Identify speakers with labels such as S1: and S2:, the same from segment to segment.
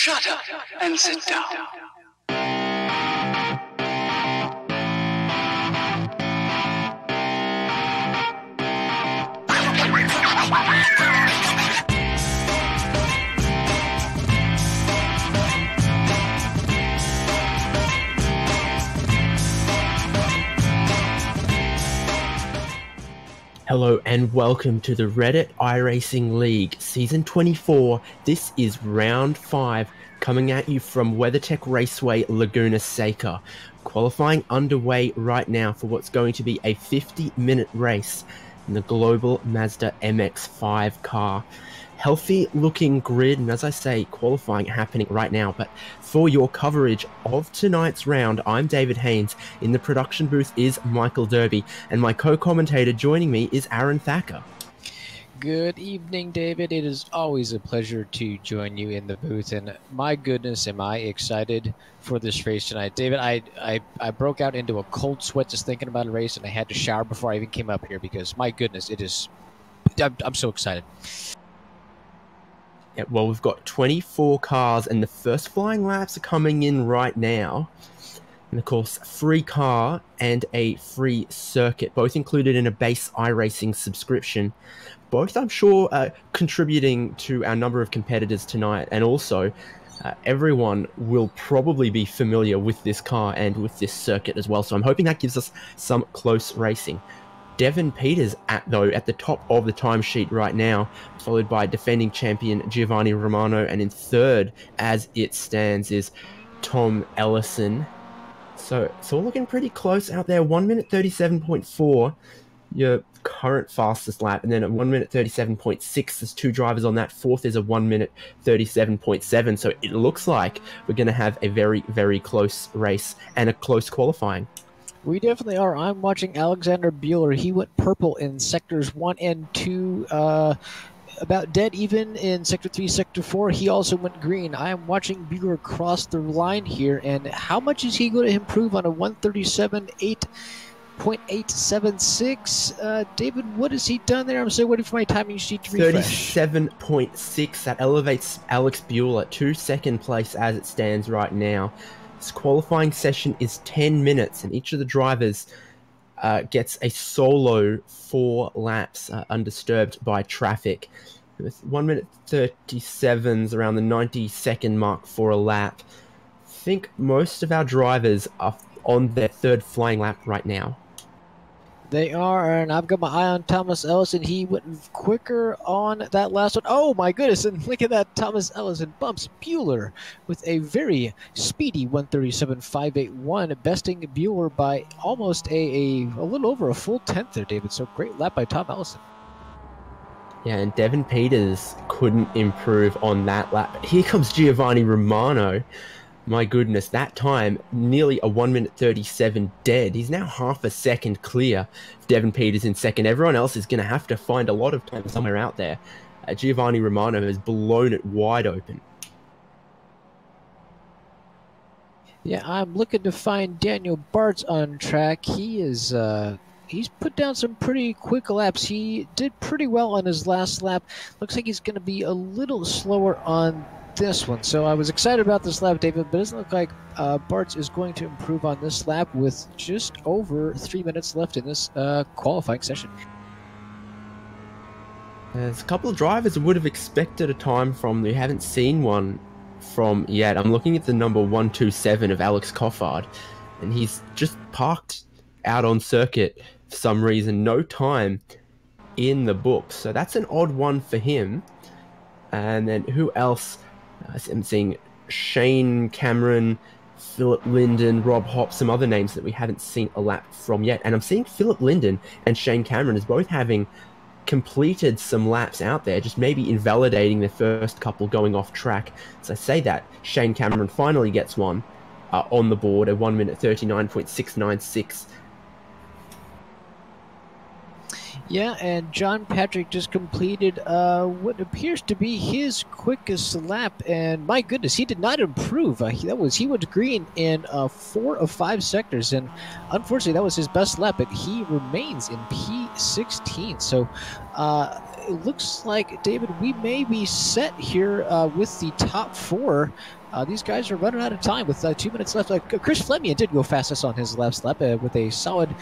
S1: Shut up and sit down.
S2: Hello and welcome to the Reddit iRacing League Season 24. This is Round 5, coming at you from WeatherTech Raceway, Laguna, Seca. Qualifying underway right now for what's going to be a 50-minute race in the global Mazda MX-5 car. Healthy looking grid, and as I say, qualifying happening right now. But for your coverage of tonight's round, I'm David Haynes. In the production booth is Michael Derby, and my co-commentator joining me is Aaron Thacker.
S3: Good evening, David. It is always a pleasure to join you in the booth, and my goodness, am I excited for this race tonight. David, I broke out into a cold sweat just thinking about a race, and I had to shower before I even came up here because, my goodness, I'm so excited.
S2: Yeah, well, we've got 24 cars, and the first flying laps are coming in right now. And of course, free car and a free circuit, both included in a base iRacing subscription. Both, I'm sure, contributing to our number of competitors tonight. And also, everyone will probably be familiar with this car and with this circuit as well. So I'm hoping that gives us some close racing. Devin Peters at the top of the timesheet right now, followed by defending champion Giovanni Romano, and in third, as it stands, is Tom Ellison. So it's all looking pretty close out there. 1 minute 37.4, your current fastest lap, and then at 1 minute 37.6, there's two drivers on that. Fourth is a 1 minute 37.7. So it looks like we're going to have a very, very close race and a close qualifying.
S3: We definitely are. I'm watching Alexander Bueller. He went purple in sectors 1 and 2, about dead even in sector 3, sector 4. He also went green. I am watching Bueller cross the line here, and how much is he going to improve on a 137.876? David, what has he done there? I'm still waiting for my timing sheet to refresh.
S2: 37.6. That elevates Alex Bueller to second place as it stands right now. This qualifying session is 10 minutes, and each of the drivers gets a solo 4 laps undisturbed by traffic. With 1 minute 37's around the 90-second mark for a lap. I think most of our drivers are on their third flying lap right now.
S3: They are, and I've got my eye on Thomas Ellison. He went quicker on that last one. Oh my goodness, and look at that. Thomas Ellison bumps Bueller with a very speedy 137.581, besting Bueller by almost a little over a full tenth there, David. So great lap by Tom Ellison.
S2: Yeah, and Devin Peters couldn't improve on that lap. Here comes Giovanni Romano. My goodness, that time, nearly a 1 minute 37 dead. He's now half a second clear. Devin Peters in second. Everyone else is going to have to find a lot of time somewhere out there. Giovanni Romano has blown it wide open.
S3: Yeah, I'm looking to find Daniel Bartz on track. He is... He's put down some pretty quick laps. He did pretty well on his last lap. Looks like he's going to be a little slower on this one. So I was excited about this lap, David, but it doesn't look like Bartz is going to improve on this lap with just over 3 minutes left in this qualifying session.
S2: There's a couple of drivers I would have expected a time from. We haven't seen one from yet. I'm looking at the number 127 of Alex Coffard, and he's just parked out on circuit for some reason. No time in the books. So that's an odd one for him. And then who else? I'm seeing Shane Cameron, Philip Linden, Rob Hopp, some other names that we haven't seen a lap from yet. And I'm seeing Philip Linden and Shane Cameron as both having completed some laps out there, just maybe invalidating their first couple going off track. As I say that, Shane Cameron finally gets one on the board, a 1 minute 39.696.
S3: Yeah, and John Patrick just completed what appears to be his quickest lap, and my goodness, he did not improve. He went green in 4 of 5 sectors, and unfortunately, that was his best lap. But he remains in P16. So it looks like, David, we may be set here with the top four. These guys are running out of time with 2 minutes left. Chris Fleming did go fastest on his last lap with a solid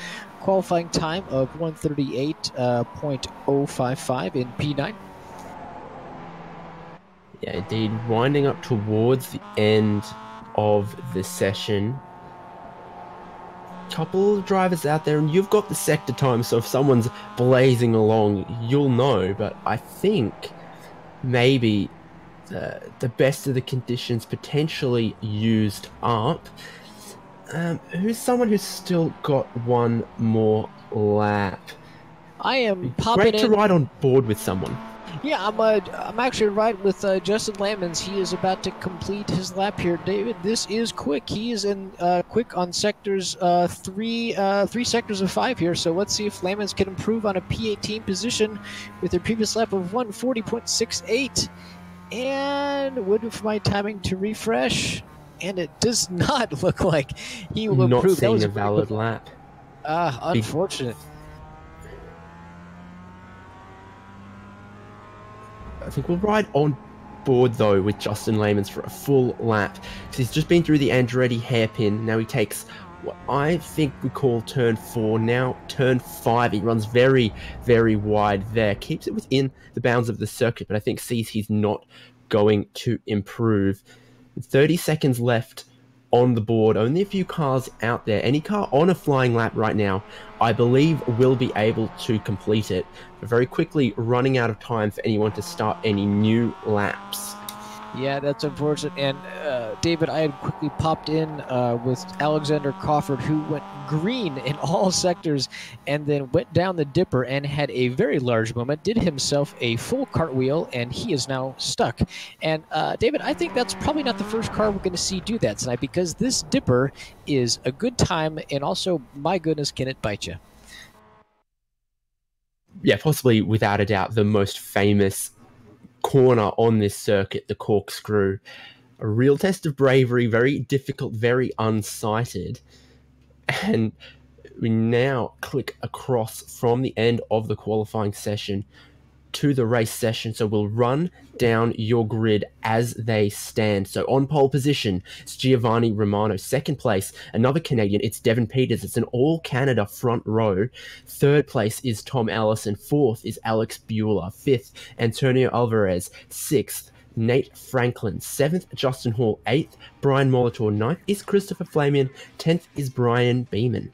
S3: qualifying time of 1:38.055 in P9.
S2: Yeah, indeed. Winding up towards the end of the session. Couple of drivers out there, and you've got the sector time, so if someone's blazing along, you'll know. But I think maybe the best of the conditions potentially used up. Who's someone who's still got one more lap?
S3: I am popping
S2: great to ride on board with someone.
S3: Yeah, I'm actually right with Justin Lamans. He is about to complete his lap here. David, this is quick. He is in quick on sectors three sectors of 5 here. So let's see if Lamans can improve on a P18 position with their previous lap of 1:40.68. And waiting for my timing to refresh, and it does not look like he will improve.
S2: Not seeing a valid lap.
S3: Unfortunate.
S2: I think we'll ride on board, though, with Justin Lamans for a full lap. Because he's just been through the Andretti hairpin. Now he takes what I think we call turn 4. Now turn 5. He runs very, very wide there. Keeps it within the bounds of the circuit, but I think sees he's not going to improve. 30 seconds left on the board. Only a few cars out there. Any car on a flying lap right now, I believe, will be able to complete it. But very quickly running out of time for anyone to start any new laps.
S3: Yeah, that's unfortunate. And David, I had quickly popped in with Alexander Crawford, who went green in all sectors and then went down the dipper and had a very large moment, did himself a full cartwheel, and he is now stuck. And David, I think that's probably not the first car we're going to see do that tonight, because this dipper is a good time, and also, my goodness, can it bite you? Yeah,
S2: possibly, without a doubt, the most famous corner on this circuit, the corkscrew. A real test of bravery, very difficult, very unsighted. And we now click across from the end of the qualifying session to the race session. So we'll run down your grid as they stand. So on pole position, it's Giovanni Romano. Second place, another Canadian, it's Devin Peters. It's an all-Canada front row. Third place is Tom Allison. Fourth is Alex Bueller. Fifth, Antonio Alvarez. Sixth, Nate Franklin. Seventh, Justin Hall. Eighth, Brian Molitor. Ninth is Christopher Flamian. 10th is Brian Beeman.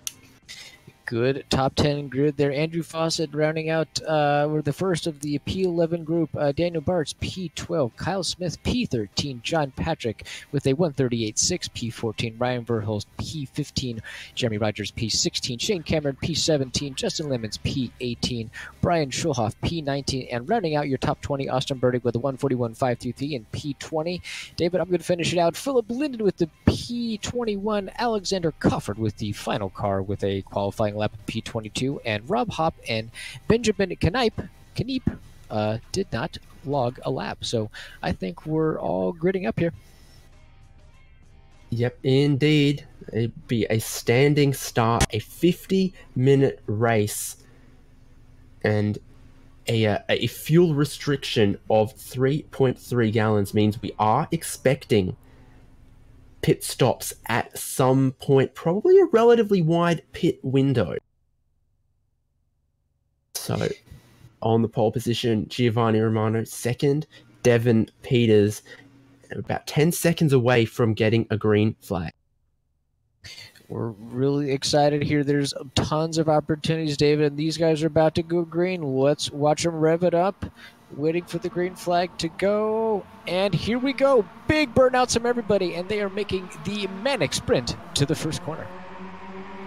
S3: Good top 10 grid there. Andrew Fawcett rounding out we're the first of the P11 group. Daniel Bartz, P12. Kyle Smith, P13. John Patrick with a 1:38.6. P14. Ryan Verhulst, P15. Jeremy Rogers, P16. Shane Cameron, P17. Justin Lemons, P18. Brian Schulhoff, P19. And rounding out your top 20, Austin Burdick with a 1:41.533 and P20. David, I'm going to finish it out. Philip Linden with the P21. Alexander Crawford with the final car with a qualifying lap of P22, and Rob Hopp and Benjamin Kaniep did not log a lap. So I think we're all gridding up here.
S2: Yep, indeed. It'd be a standing start, a 50-minute race, and a fuel restriction of 3.3 gallons means we are expecting pit stops at some point, probably a relatively wide pit window. So, on the pole position, Giovanni Romano. Second, Devin Peters, about 10 seconds away from getting a green flag.
S3: We're really excited here. There's tons of opportunities, David, and these guys are about to go green. Let's watch them rev it up. Waiting for the green flag to go. And here we go. Big burnouts from everybody, and they are making the manic sprint to the first corner.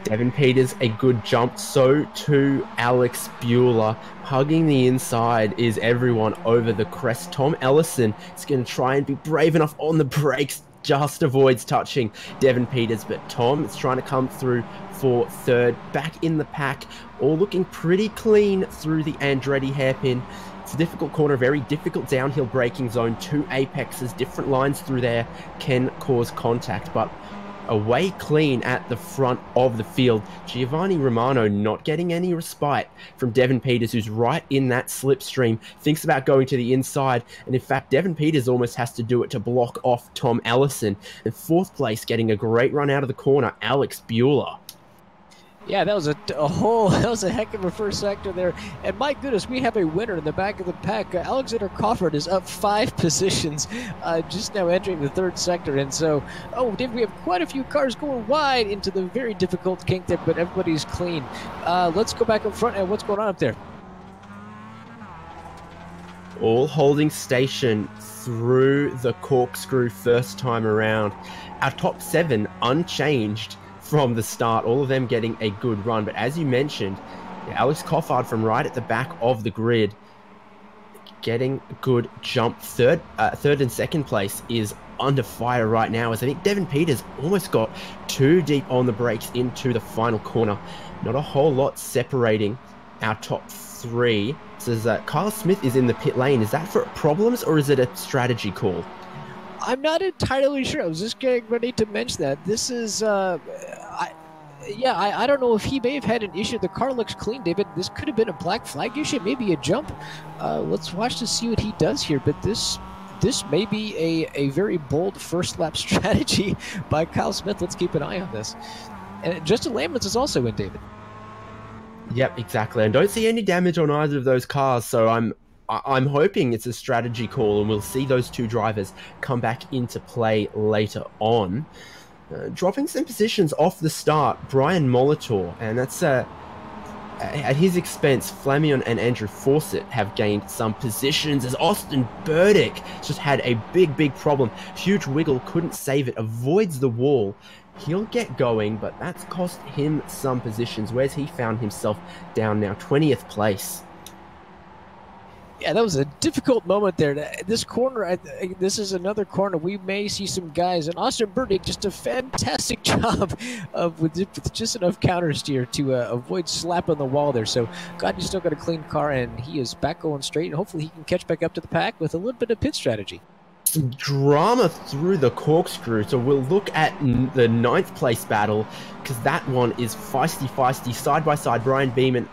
S2: Devin Peters, a good jump. So too Alex Bueller. Hugging the inside is everyone over the crest. Tom Ellison is going to try and be brave enough on the brakes. Just avoids touching Devin Peters, but Tom is trying to come through for third. Back in the pack, all looking pretty clean through the Andretti hairpin. It's a difficult corner, very difficult downhill braking zone. Two apexes, different lines through there can cause contact, but away clean at the front of the field. Giovanni Romano not getting any respite from Devin Peters, who's right in that slipstream, thinks about going to the inside, and in fact Devin Peters almost has to do it to block off Tom Ellison. In fourth place, getting a great run out of the corner, Alex Bueller.
S3: Yeah, that was that was a heck of a first sector there. And my goodness, we have a winner in the back of the pack. Alexander Crawford is up 5 positions, just now entering the third sector. And so, Dave, we have quite a few cars going wide into the very difficult kink there, but everybody's clean. Let's go back up front and what's going on up there?
S2: All holding station through the corkscrew first time around. Our top 7 unchanged from the start, all of them getting a good run. But as you mentioned, Alex Coffard from right at the back of the grid getting a good jump. Third and second place is under fire right now, as I think Devin Peters almost got too deep on the brakes into the final corner. Not a whole lot separating our top 3. So Kyle Smith is in the pit lane. Is that for problems or is it a strategy call?
S3: I'm not entirely sure. I was just getting ready to mention that. This is, I don't know if he may have had an issue. The car looks clean, David. This could have been a black flag issue, maybe a jump. Let's watch to see what he does here. But this may be a very bold first lap strategy by Kyle Smith. Let's keep an eye on this. And Justin Lamberts is also in, David.
S2: Yep, exactly. And don't see any damage on either of those cars, so I'm hoping it's a strategy call and we'll see those 2 drivers come back into play later on. Dropping some positions off the start, Brian Molitor, and that's at his expense. Flamion and Andrew Fawcett have gained some positions as Austin Burdick just had a big problem. Huge wiggle, couldn't save it, avoids the wall. He'll get going, but that's cost him some positions. Where's he found himself down now? 20th place.
S3: Yeah, that was a difficult moment there. This corner, this is another corner. We may see some guys, and Austin Burdick just a fantastic job with just enough counter steer to avoid slapping the wall there. So, God, he's still got a clean car, and he is back going straight, and hopefully he can catch back up to the pack with a little bit of pit strategy.
S2: Some drama through the corkscrew, so we'll look at the 9th place battle, because that one is feisty, side by side, Brian Beeman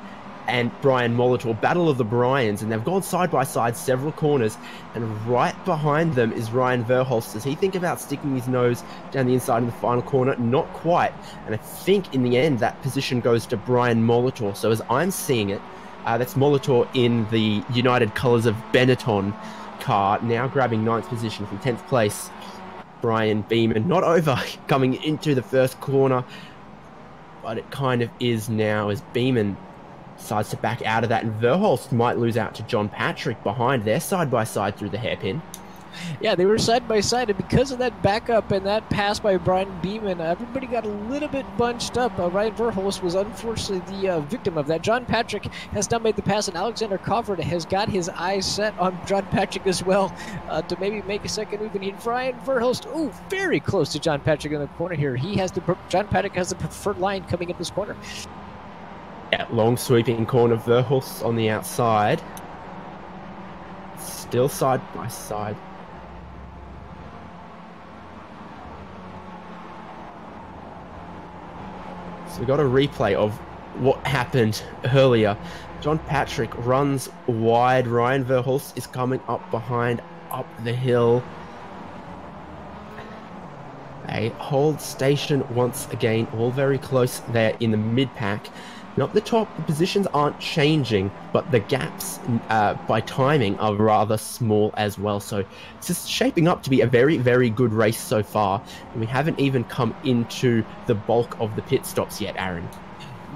S2: and Brian Molitor, battle of the Bryans, and they've gone side by side several corners, and right behind them is Ryan Verholst. Does he think about sticking his nose down the inside in the final corner? Not quite, and I think in the end that position goes to Brian Molitor. So as I'm seeing it, that's Molitor in the United Colors of Benetton car, now grabbing 9th position from 10th place. Brian Beeman not over coming into the first corner, but it kind of is now as Beeman decides to back out of that, and Verholst might lose out to John Patrick behind. They're side by side through the hairpin.
S3: Yeah, they were side by side, and because of that backup and that pass by Brian Beeman, everybody got a little bit bunched up. Ryan Verholst was unfortunately the victim of that. John Patrick has now made the pass, and Alexander Crawford has got his eyes set on John Patrick as well to maybe make a second move. And Ryan Verholst, very close to John Patrick in the corner here. John Patrick has the preferred line coming in this corner.
S2: Yeah, long sweeping corner, Verholst on the outside. Still side by side. So we got a replay of what happened earlier. John Patrick runs wide. Ryan Verholst is coming up behind, up the hill. They hold station once again, all very close there in the mid-pack. Not the top, the positions aren't changing, but the gaps by timing are rather small as well. So it's just shaping up to be a very good race so far. And we haven't even come into the bulk of the pit stops yet, Aaron.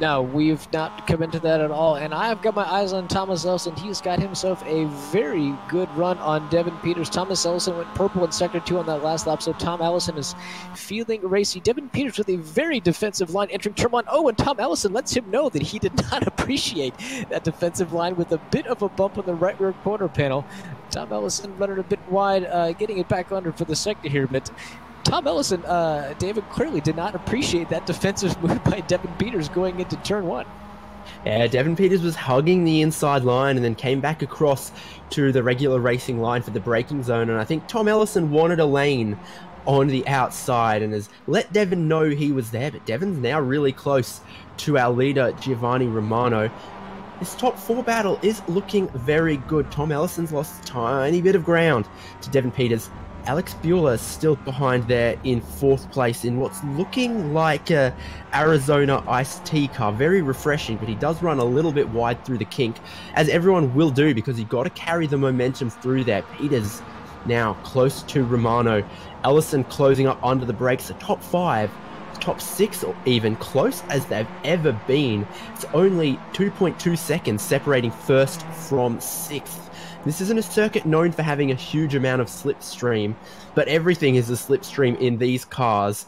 S3: No, we've not come into that at all. And I've got my eyes on Thomas Ellison. He's got himself a very good run on Devin Peters. Thomas Ellison went purple in Sector 2 on that last lap, so Tom Ellison is feeling racy. Devin Peters with a very defensive line entering turn 1. And Tom Ellison lets him know that he did not appreciate that defensive line with a bit of a bump on the right rear quarter panel. Tom Ellison running a bit wide, getting it back under for the sector here, but Tom Ellison, David, clearly did not appreciate that defensive move by Devin Peters going into turn 1.
S2: Yeah, Devin Peters was hugging the inside line and then came back across to the regular racing line for the braking zone. And I think Tom Ellison wanted a lane on the outside and has let Devon know he was there, but Devon's now really close to our leader, Giovanni Romano. This top 4 battle is looking very good. Tom Ellison's lost a tiny bit of ground to Devon Peters. Alex Bueller is still behind there in 4th place in what's looking like a Arizona iced tea car. Very refreshing, but he does run a little bit wide through the kink, as everyone will do, because you've got to carry the momentum through there. Peters now close to Romano. Ellison closing up under the brakes. The top 5, top 6 or even, close as they've ever been. It's only 2.2 seconds separating 1st from 6th. This isn't a circuit known for having a huge amount of slipstream, but everything is a slipstream in these cars.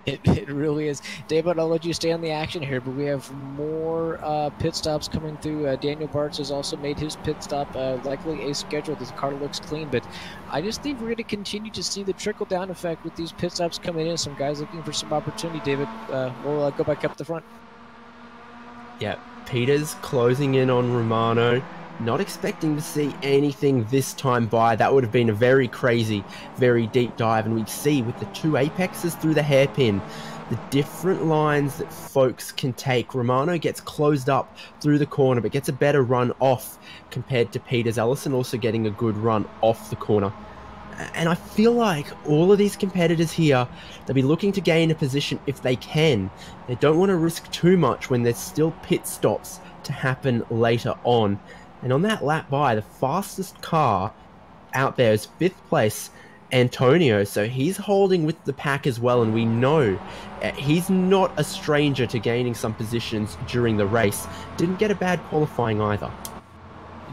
S3: It really is. David, I'll let you stay on the action here, but we have more pit stops coming through. Daniel Bartz has also made his pit stop, likely a schedule. The car looks clean, but I just think we're going to continue to see the trickle-down effect with these pit stops coming in. Some guys looking for some opportunity, David. We'll go back up the front.
S2: Yeah, Peters closing in on Romano. Not expecting to see anything this time by. That would have been a very crazy, very deep dive. And we see with the 2 apexes through the hairpin, the different lines that folks can take. Romano gets closed up through the corner, but gets a better run off compared to Peters. Ellison also getting a good run off the corner. And I feel like all of these competitors here, they'll be looking to gain a position if they can. They don't want to risk too much when there's still pit stops to happen later on. And on that lap by, the fastest car out there is 5th place, Antonio. So he's holding with the pack as well. And we know he's not a stranger to gaining some positions during the race. Didn't get a bad qualifying either.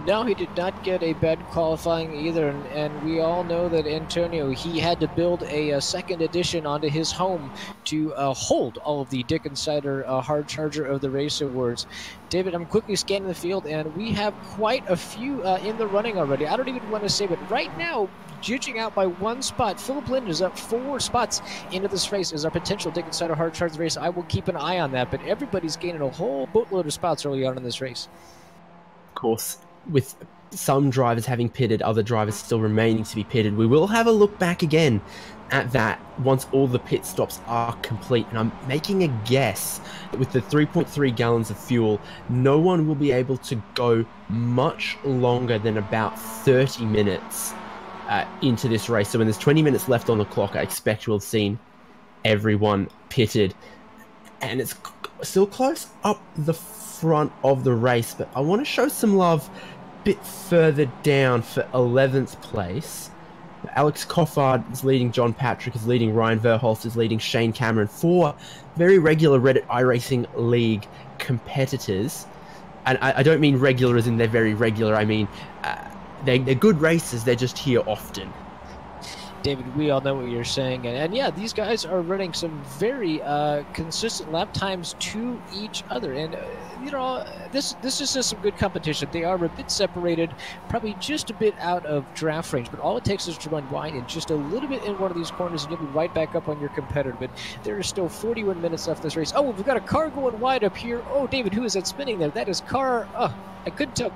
S3: No, he did not get a bad qualifying either, and we all know that Antonio, he had to build a second addition onto his home to hold all of the Dick Insider Hard Charger of the Race Awards. David, I'm quickly scanning the field, and we have quite a few in the running already. I don't even want to say, but right now, judging out by 1 spot, Philip Lind is up 4 spots into this race as our potential Dick Insider Hard Charger race. I will keep an eye on that, but everybody's gaining a whole boatload of spots early on in this race.
S2: Of course, with some drivers having pitted, other drivers still remaining to be pitted. We will have a look back again at that once all the pit stops are complete. And I'm making a guess that with the 3.3 gallons of fuel, no one will be able to go much longer than about 30 minutes into this race. So when there's 20 minutes left on the clock, I expect we'll have seen everyone pitted. And it's still close up the front of the race, but I want to show some love a bit further down for 11th place. Alex Coffard is leading, John Patrick is leading, Ryan Verholst is leading, Shane Cameron. 4 very regular Reddit iRacing League competitors. And I don't mean regular as in they're very regular, I mean they're good racers, they're just here often.
S3: David, we all know what you're saying, and yeah, these guys are running some very consistent lap times to each other, and you know, this is just some good competition. They are a bit separated, probably just a bit out of draft range, but all it takes is to run wide and just a little bit in one of these corners, and you'll be right back up on your competitor. But there is still 41 minutes left this race. Oh, we've got a car going wide up here. Oh, David, who is that spinning there? That is car. Oh, I couldn't tell.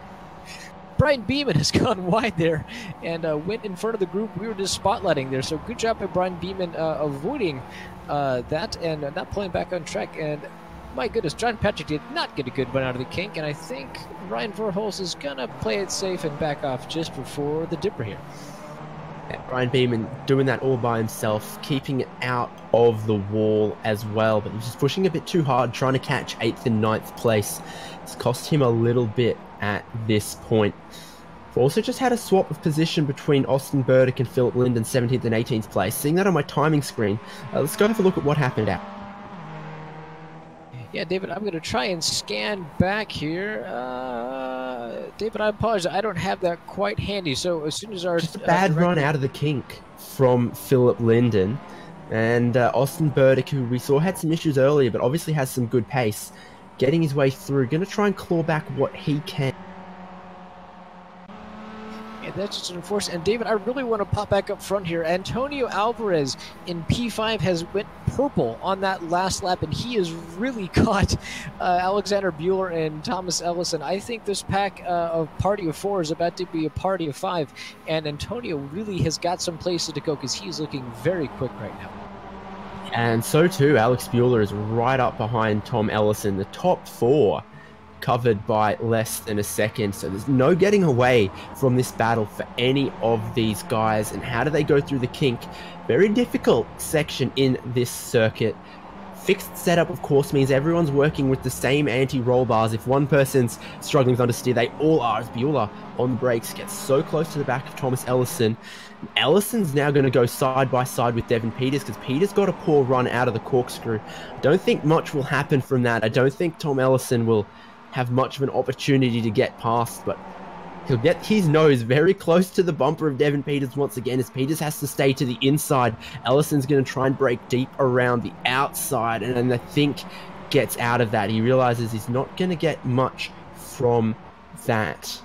S3: Brian Beeman has gone wide there and went in front of the group. We were just spotlighting there, so good job by Brian Beeman avoiding that and not pulling back on track. And my goodness, John Patrick did not get a good run out of the kink, and I think Ryan Verholst is going to play it safe and back off just before the dipper here.
S2: Yeah, Brian Beeman doing that all by himself, keeping it out of the wall as well, but he's just pushing a bit too hard, trying to catch 8th and 9th place. It's cost him a little bit at this point. We've also just had a swap of position between Austin Burdick and Philip Lind in 17th and 18th place. Seeing that on my timing screen, let's go have a look at what happened out.
S3: Yeah, David, I'm going to try and scan back here. David, I apologize. I don't have that quite handy. So as soon as our...
S2: Just a bad run out of the kink from Philip Linden. And Austin Burdick, who we saw had some issues earlier, but obviously has some good pace, getting his way through. Going to try and claw back what he can.
S3: Yeah, that's just unfortunate. And David, I really want to pop back up front here. Antonio Alvarez in P5 has went purple on that last lap, and he has really caught Alexander Bueller and Thomas Ellison. I think this pack of party of 4 is about to be a party of 5, and Antonio really has got some places to go because he's looking very quick right now.
S2: And so too, Alex Bueller is right up behind Tom Ellison. The top 4 covered by less than a second, so there's no getting away from this battle for any of these guys. And how do they go through the kink? Very difficult section in this circuit. Fixed setup, of course, means everyone's working with the same anti-roll bars. If one person's struggling with understeer, they all are, as Bueller on the brakes gets so close to the back of Thomas Ellison. Ellison's now going to go side by side with Devin Peters because Peters got a poor run out of the corkscrew. I don't think much will happen from that. I don't think Tom Ellison will have much of an opportunity to get past, but he'll get his nose very close to the bumper of Devin Peters once again, as Peters has to stay to the inside. Ellison's going to try and break deep around the outside, and then I think gets out of that. He realizes he's not going to get much from that.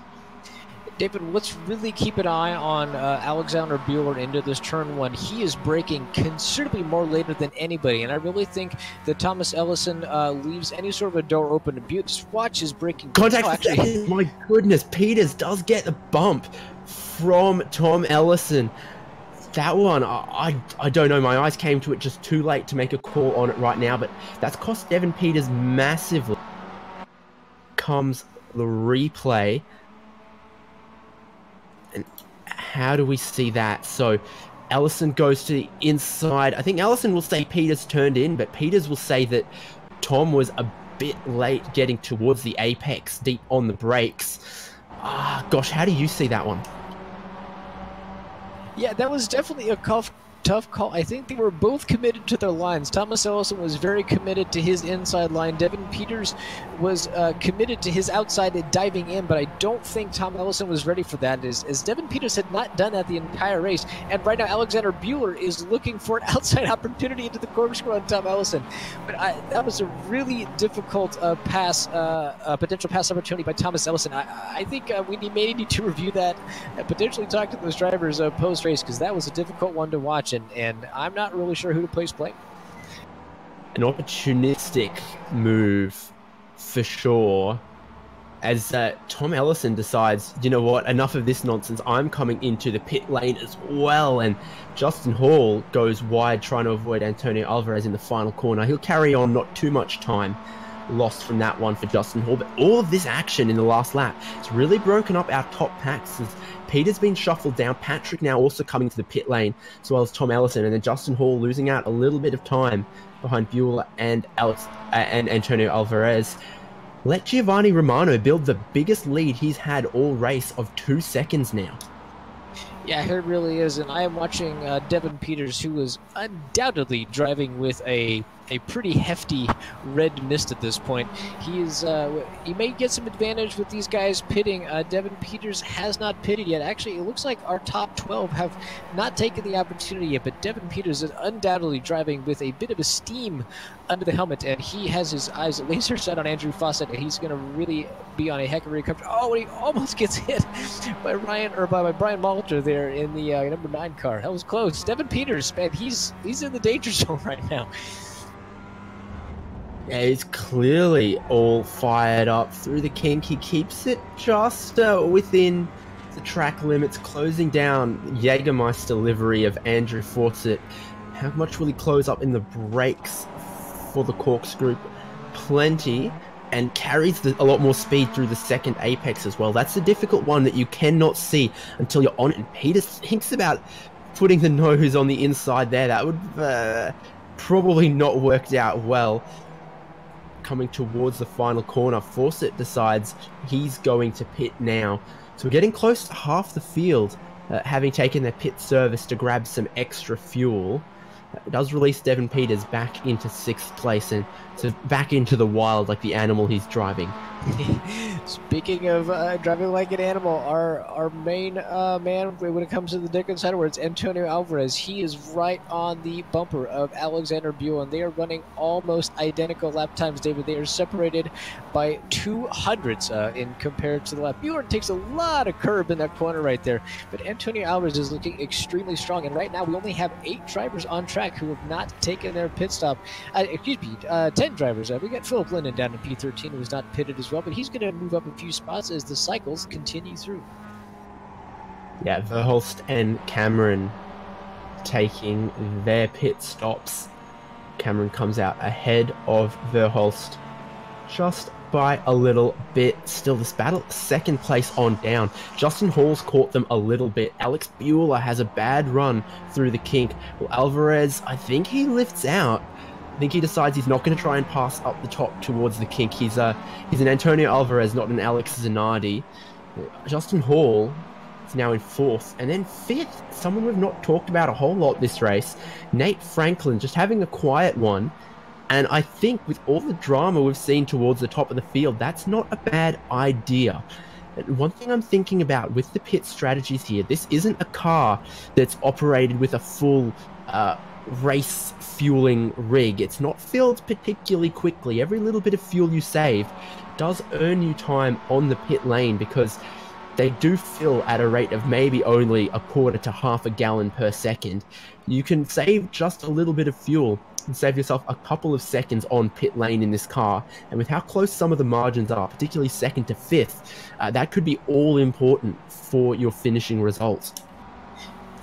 S3: David, let's really keep an eye on Alexander Bueller into this turn 1. He is braking considerably more later than anybody, and I really think that Thomas Ellison leaves any sort of a door open. Just watch his braking.
S2: Contact!
S3: Oh, actually,
S2: my goodness, Peters does get the bump from Tom Ellison. That one, I don't know. My eyes came to it just too late to make a call on it right now, but that's cost Devin Peters massively. Comes the replay. And how do we see that? So Ellison goes to the inside. I think Ellison will say Peters turned in, but Peters will say that Tom was a bit late getting towards the apex, deep on the brakes. Gosh, how do you see that one?
S3: Yeah, that was definitely a tough call. I think they were both committed to their lines. Thomas Ellison was very committed to his inside line. Devin Peters was committed to his outside and diving in, but I don't think Tom Ellison was ready for that, as Devin Peters had not done that the entire race. And right now, Alexander Bueller is looking for an outside opportunity into the corkscrew on Tom Ellison. But that was a really difficult potential pass opportunity by Thomas Ellison. I think we may need to review that and potentially talk to those drivers post-race, because that was a difficult one to watch. And I'm not really sure who to place blame.
S2: An opportunistic move for sure, as Tom Ellison decides, you know what, enough of this nonsense, I'm coming into the pit lane as well. And Justin Hall goes wide, trying to avoid Antonio Alvarez in the final corner. He'll carry on, not too much time lost from that one for Justin Hall, but all of this action in the last lap, it's really broken up our top packs, as Peter's been shuffled down, Patrick now also coming to the pit lane, as well as Tom Ellison, and then Justin Hall losing out a little bit of time behind Bueller and Antonio Alvarez. Let Giovanni Romano build the biggest lead he's had all race of 2 seconds now.
S3: Yeah, it really is, and I am watching Devin Peters, who is undoubtedly driving with a pretty hefty red mist at this point. He may get some advantage with these guys pitting. Devin Peters has not pitted yet. Actually, it looks like our top 12 have not taken the opportunity yet, but Devin Peters is undoubtedly driving with a bit of a steam under the helmet, and he has his eyes laser set on Andrew Fawcett, and he's going to really be on a heck of a recovery. Oh, and he almost gets hit by Brian Molitor there in the number 9 car. That was close. Devin Peters, man, he's in the danger zone right now.
S2: Yeah, he's clearly all fired up through the kink. He keeps it just within the track limits, closing down Jägermeister livery of Andrew Fawcett. How much will he close up in the brakes for the corkscrew? Plenty, and carries a lot more speed through the second apex as well. That's the difficult one that you cannot see until you're on it. And Peter thinks about putting the nose on the inside there. That would probably not worked out well. Coming towards the final corner, Fawcett decides he's going to pit now. So we're getting close to half the field having taken their pit service to grab some extra fuel. It does release Devin Peters back into 6th place, and so back into the wild like the animal he's driving.
S3: Speaking of driving like an animal, our main man when it comes to the Dickens side, where it's Antonio Alvarez, he is right on the bumper of Alexander Buell, and they are running almost identical lap times, David. They are separated by 200ths in compared to the lap. Buell takes a lot of curb in that corner right there, but Antonio Alvarez is looking extremely strong, and right now we only have 8 drivers on track who have not taken their pit stop. 10 drivers. We got Philip Linden down in P13 who was not pitted as well, but he's going to move up a few spots as the cycles continue through.
S2: Yeah, Verhulst and Cameron taking their pit stops. Cameron comes out ahead of Verhulst just by a little bit. Still this battle, 2nd place on down. Justin Hall's caught them a little bit. Alex Bueller has a bad run through the kink. Well, Alvarez, I think he lifts out. I think he decides he's not going to try and pass up the top towards the kink. He's an Antonio Alvarez, not an Alex Zanardi. Justin Hall is now in 4th. And then 5th, someone we've not talked about a whole lot this race, Nate Franklin, just having a quiet one. And I think with all the drama we've seen towards the top of the field, that's not a bad idea. And one thing I'm thinking about with the pit strategies here, this isn't a car that's operated with a full race fueling rig. It's not filled particularly quickly. Every little bit of fuel you save does earn you time on the pit lane, because they do fill at a rate of maybe only a quarter to half a gallon per second. You can save just a little bit of fuel and save yourself a couple of seconds on pit lane in this car, and with how close some of the margins are, particularly 2nd to 5th, that could be all important for your finishing results.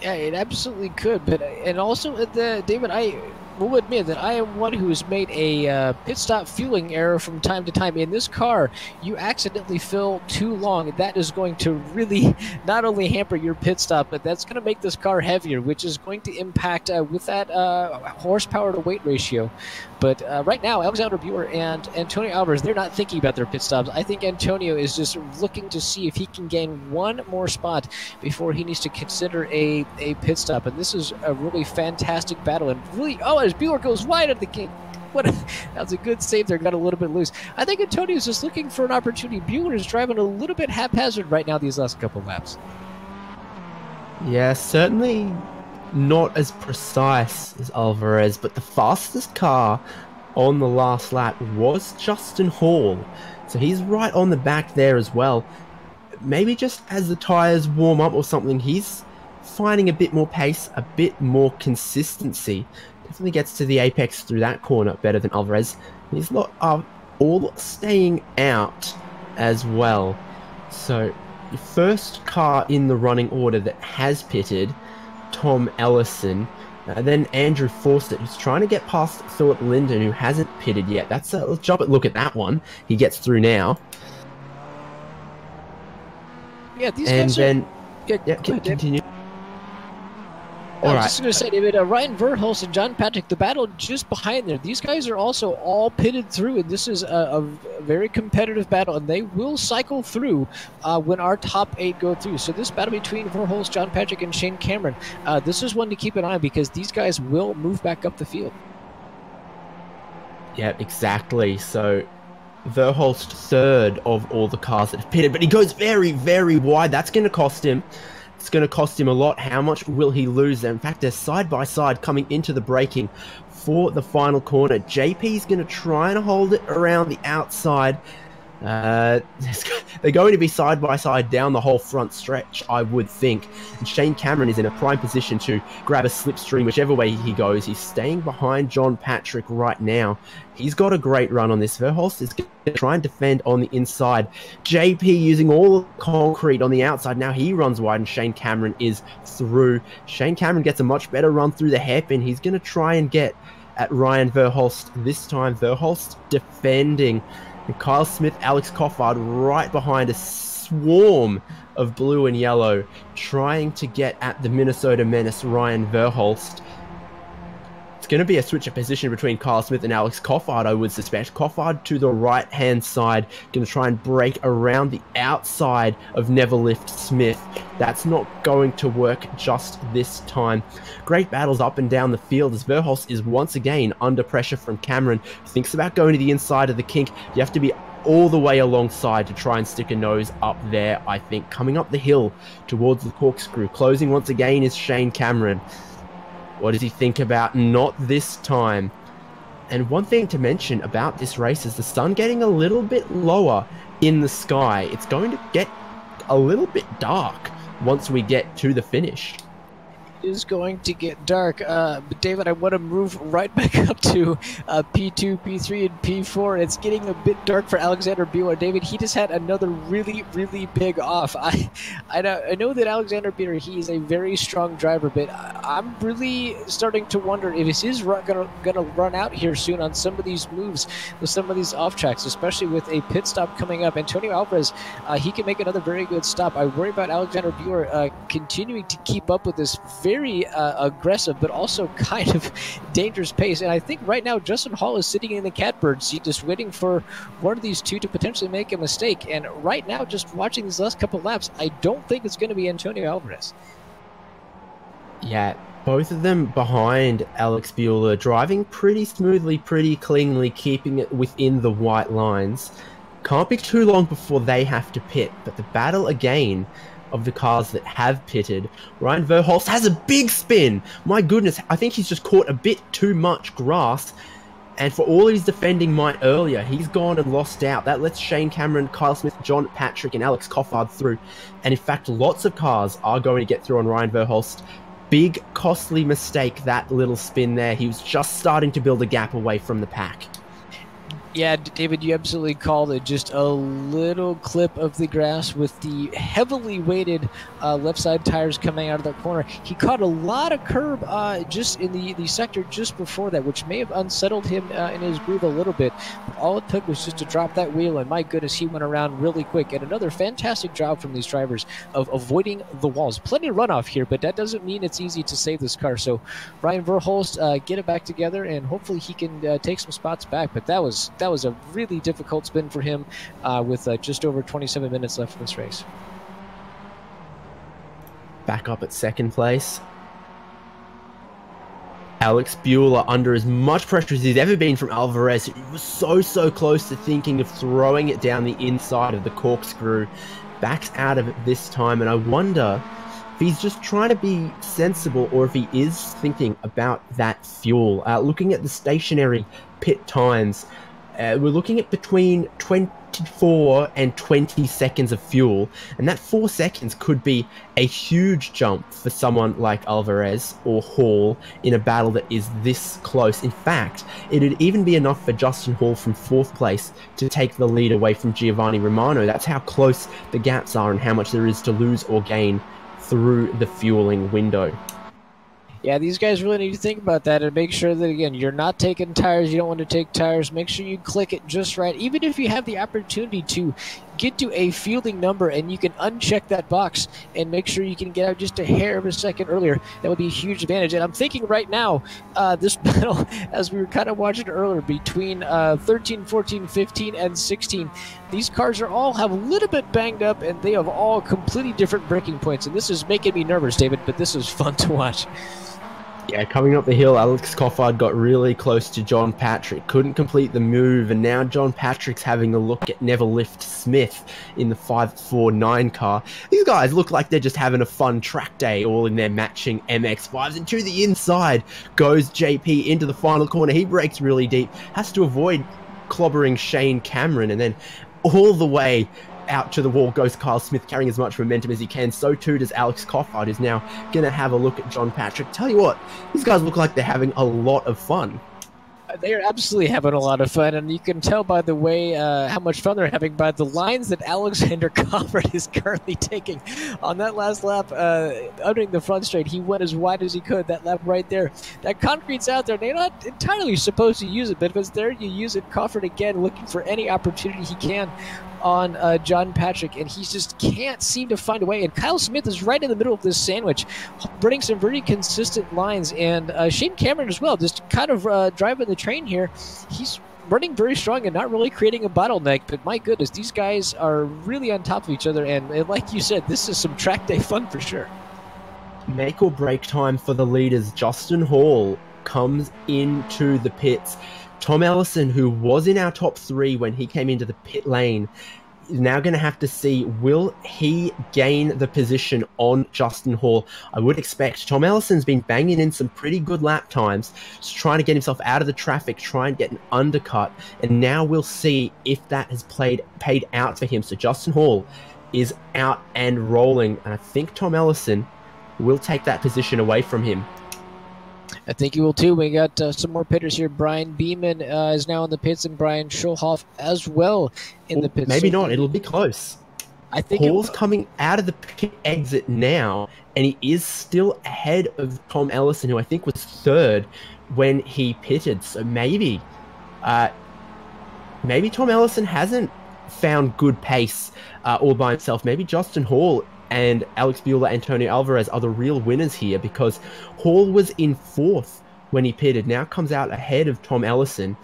S3: Yeah, it absolutely could, but and also David, I will admit that I am one who has made a pit stop fueling error from time to time. In this car, you accidentally fill too long, and that is going to really not only hamper your pit stop, but that's going to make this car heavier, which is going to impact with that horsepower to weight ratio. But right now, Alexander Bueller and Antonio Alvarez, they're not thinking about their pit stops. I think Antonio is just looking to see if he can gain one more spot before he needs to consider a pit stop. And this is a really fantastic battle. And really, as Bueller goes wide at the gate. That was a good save there, got a little bit loose. I think Antonio's just looking for an opportunity. Bueller is driving a little bit haphazard right now these last couple laps.
S2: Yeah, certainly not as precise as Alvarez, but the fastest car on the last lap was Justin Hall. So he's right on the back there as well. Maybe just as the tyres warm up or something, he's finding a bit more pace, a bit more consistency. Definitely gets to the apex through that corner better than Alvarez. These lot are all staying out as well. So your first car in the running order that has pitted, Tom Ellison. Then Andrew Fawcett, who's trying to get past Philip Linden, who hasn't pitted yet. Let's jump at look at that one. He gets through now.
S3: Yeah, these guys are...
S2: Continue.
S3: I was just going to say, David, Ryan Verhulst and John Patrick, the battle just behind there. These guys are also all pitted through, and this is a very competitive battle, and they will cycle through when our top 8 go through. So this battle between Verhulst, John Patrick, and Shane Cameron, this is one to keep an eye on, because these guys will move back up the field.
S2: Yeah, exactly. So Verhulst 3rd of all the cars that have pitted, but he goes very, very wide. That's going to cost him. It's going to cost him a lot. How much will he lose? In fact, they're side by side coming into the braking for the final corner. JP's going to try and hold it around the outside. They're going to be side by side down the whole front stretch, I would think. And Shane Cameron is in a prime position to grab a slipstream whichever way he goes. He's staying behind John Patrick right now. He's got a great run on this. Verhulst is going to try and defend on the inside. JP using all the concrete on the outside. Now he runs wide and Shane Cameron is through. Shane Cameron gets a much better run through the hairpin. He's going to try and get at Ryan Verhulst this time. Verhulst defending. And Kyle Smith, Alex Coffard right behind a swarm of blue and yellow, trying to get at the Minnesota Menace, Ryan Verhulst. It's going to be a switch of position between Kyle Smith and Alex Coffard, I would suspect. Coffard to the right-hand side, going to try and break around the outside of Never Lift Smith. That's not going to work just this time. Great battles up and down the field as Verhulst is once again under pressure from Cameron. Thinks about going to the inside of the kink. You have to be all the way alongside to try and stick a nose up there, I think. Coming up the hill towards the corkscrew. Closing once again is Shane Cameron. What does he think about? Not this time. And one thing to mention about this race is the sun getting a little bit lower in the sky. It's going to get a little bit dark once we get to the finish.
S3: Is going to get dark. But David, I want to move right back up to P2, P3, and P4. It's getting a bit dark for Alexander Buehler. David, he just had another really, really big off. I know that Alexander Buehler, he is a very strong driver, but I'm really starting to wonder if he's going to run out here soon on some of these moves, with some of these off tracks, especially with a pit stop coming up. Antonio Alvarez, he can make another very good stop. I worry about Alexander Buehler continuing to keep up with this very aggressive but also kind of dangerous pace, and I think right now Justin Hall is sitting in the catbird seat just waiting for one of these two to potentially make a mistake. And right now, just watching these last couple laps, I don't think it's going to be Antonio Alvarez.
S2: Yeah, both of them behind Alex Buehler, driving pretty smoothly, pretty cleanly, keeping it within the white lines. Can't be too long before they have to pit, but the battle again of the cars that have pitted. Ryan Verhulst has a big spin. My goodness, I think he's just caught a bit too much grass. And for all his defending might earlier, he's gone and lost out. That lets Shane Cameron, Kyle Smith, John Patrick, and Alex Coffard through. And in fact, lots of cars are going to get through on Ryan Verhulst. Big, costly mistake, that little spin there. He was just starting to build a gap away from the pack.
S3: Yeah, David, you absolutely called it. Just a little clip of the grass with the heavily weighted left side tires coming out of that corner. He caught a lot of curb just in the sector just before that, which may have unsettled him in his groove a little bit. But all it took was just to drop that wheel, and my goodness, he went around really quick. And another fantastic job from these drivers of avoiding the walls. Plenty of runoff here, but that doesn't mean it's easy to save this car. So Ryan Verhulst, get it back together, and hopefully he can take some spots back. But that was a really difficult spin for him with just over 27 minutes left in this race.
S2: Back up at second place. Alex Buehler under as much pressure as he's ever been from Alvarez. He was so close to thinking of throwing it down the inside of the corkscrew. Backs out of it this time, and I wonder if he's just trying to be sensible or if he is thinking about that fuel. Looking at the stationary pit times, we're looking at between 24 and 20 seconds of fuel, and that 4 seconds could be a huge jump for someone like Alvarez or Hall in a battle that is this close. In fact, it'd even be enough for Justin Hall from 4th place to take the lead away from Giovanni Romano. That's how close the gaps are and how much there is to lose or gain through the fueling window.
S3: Yeah, these guys really need to think about that and make sure that, again, you're not taking tires. You don't want to take tires. Make sure you click it just right. Even if you have the opportunity to get to a fielding number and you can uncheck that box and make sure you can get out just a hair of a second earlier, that would be a huge advantage. And I'm thinking right now, this battle, as we were kind of watching earlier, between 13, 14, 15, and 16, these cars are all have a little bit banged up, and they have all completely different braking points. And this is making me nervous, David, but this is fun to watch.
S2: Yeah, coming up the hill, Alex Coffard got really close to John Patrick. Couldn't complete the move, and now John Patrick's having a look at Never Lift Smith in the 549 car. These guys look like they're just having a fun track day, all in their matching MX-5s. And to the inside goes JP into the final corner. He brakes really deep, has to avoid clobbering Shane Cameron, and then all the way out to the wall goes Kyle Smith, carrying as much momentum as he can. So too does Alex Coffard, who's now going to have a look at John Patrick. Tell you what, these guys look like they're having a lot of fun.
S3: They are absolutely having a lot of fun, and you can tell by the way how much fun they're having by the lines that Alexander Coffard is currently taking. On that last lap, entering the front straight, he went as wide as he could. That lap right there. That concrete's out there. They're not entirely supposed to use it, but if it's there, you use it. Coffard again looking for any opportunity he can. on John Patrick, and he just can't seem to find a way. And Kyle Smith is right in the middle of this sandwich, running some very consistent lines, and Shane Cameron as well, just kind of driving the train here. He's running very strong and not really creating a bottleneck, but my goodness, these guys are really on top of each other, and like you said, this is some track day fun for sure.
S2: Make or break time for the leaders. Justin Hall comes into the pits. Tom Ellison, who was in our top 3 when he came into the pit lane, is now going to have to see, will he gain the position on Justin Hall? I would expect. Tom Ellison's been banging in some pretty good lap times, just trying to get himself out of the traffic, try and get an undercut, and now we'll see if that has paid out for him. So Justin Hall is out and rolling, and I think Tom Ellison will take that position away from him.
S3: I think you will too. We got some more pitters here. Brian Beeman is now in the pits, and Brian Schulhoff as well in the pits.
S2: Maybe not. It'll be close.
S3: I think
S2: Hall's coming out of the pit exit now, and he is still ahead of Tom Ellison, who I think was 3rd when he pitted. So maybe Tom Ellison hasn't found good pace all by himself. Maybe Justin Hall and Alex Bueller, Antonio Alvarez are the real winners here, because Hall was in 4th when he pitted, now comes out ahead of Tom Ellison.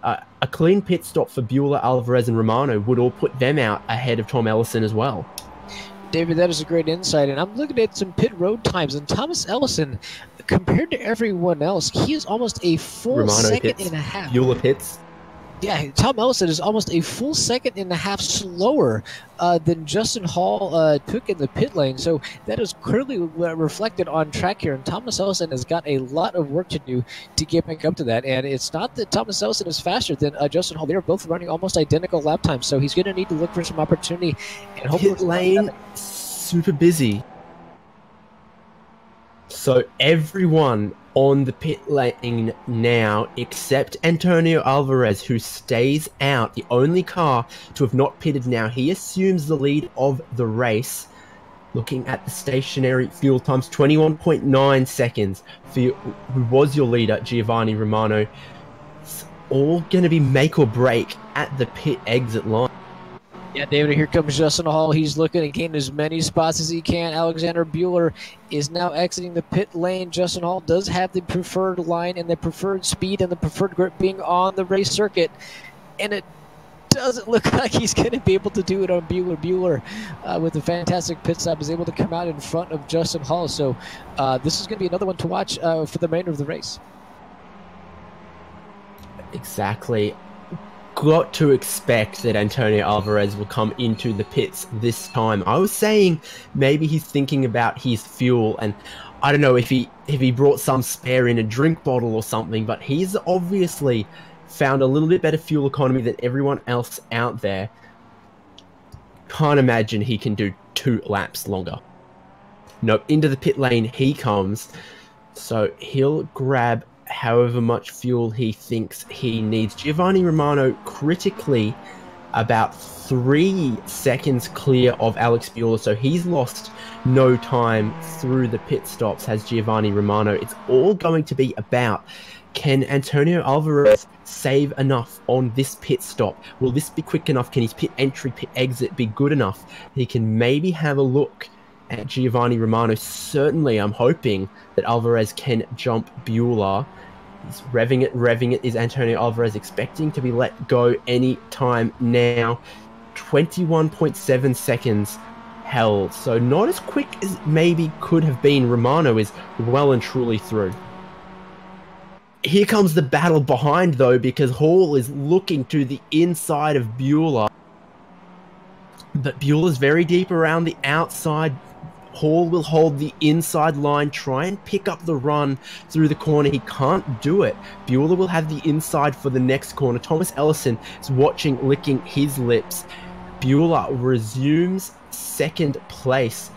S2: A clean pit stop for Bueller, Alvarez, and Romano would all put them out ahead of Tom Ellison as well.
S3: David, that is a great insight, and I'm looking at some pit road times, and Thomas Ellison, compared to everyone else, he is almost a full
S2: Romano
S3: second
S2: pits,
S3: and a half.
S2: Bueller pits.
S3: Yeah, Tom Ellison is almost a full second and a half slower than Justin Hall took in the pit lane. So that is clearly reflected on track here. And Thomas Ellison has got a lot of work to do to get back up to that. And it's not that Thomas Ellison is faster than Justin Hall. They're both running almost identical lap times. So he's going to need to look for some opportunity. And hopefully
S2: pit lane, super busy. So everyone on the pit lane now, except Antonio Alvarez, who stays out, the only car to have not pitted now. He assumes the lead of the race. Looking at the stationary fuel times, 21.9 seconds for who was your leader, Giovanni Romano. It's all going to be make or break at the pit exit line.
S3: Yeah, David, here comes Justin Hall. He's looking to gain as many spots as he can. Alexander Bueller is now exiting the pit lane. Justin Hall does have the preferred line and the preferred speed and the preferred grip being on the race circuit. And it doesn't look like he's going to be able to do it on Bueller. Bueller, with a fantastic pit stop, is able to come out in front of Justin Hall. So this is going to be another one to watch for the remainder of the race.
S2: Exactly. Got to expect that Antonio Alvarez will come into the pits this time. I was saying maybe he's thinking about his fuel, and I don't know if he brought some spare in a drink bottle or something, but he's obviously found a little bit better fuel economy than everyone else out there. Can't imagine he can do 2 laps longer. Nope, into the pit lane he comes, so he'll grab however much fuel he thinks he needs. Giovanni Romano critically about 3 seconds clear of Alex Bueller, so he's lost no time through the pit stops, has Giovanni Romano. It's all going to be about, can Antonio Alvarez save enough on this pit stop? Will this be quick enough? Can his pit entry, pit exit be good enough? He can maybe have a look at Giovanni Romano. Certainly, I'm hoping that Alvarez can jump Bueller. He's revving it. Is Antonio Alvarez expecting to be let go any time now? 21.7 seconds held. So not as quick as maybe could have been. Romano is well and truly through. Here comes the battle behind, though, because Hall is looking to the inside of Bueller. But Bueller's very deep around the outside. Hall will hold the inside line, try and pick up the run through the corner. He can't do it. Bueller will have the inside for the next corner. Thomas Ellison is watching, licking his lips. Bueller resumes second place.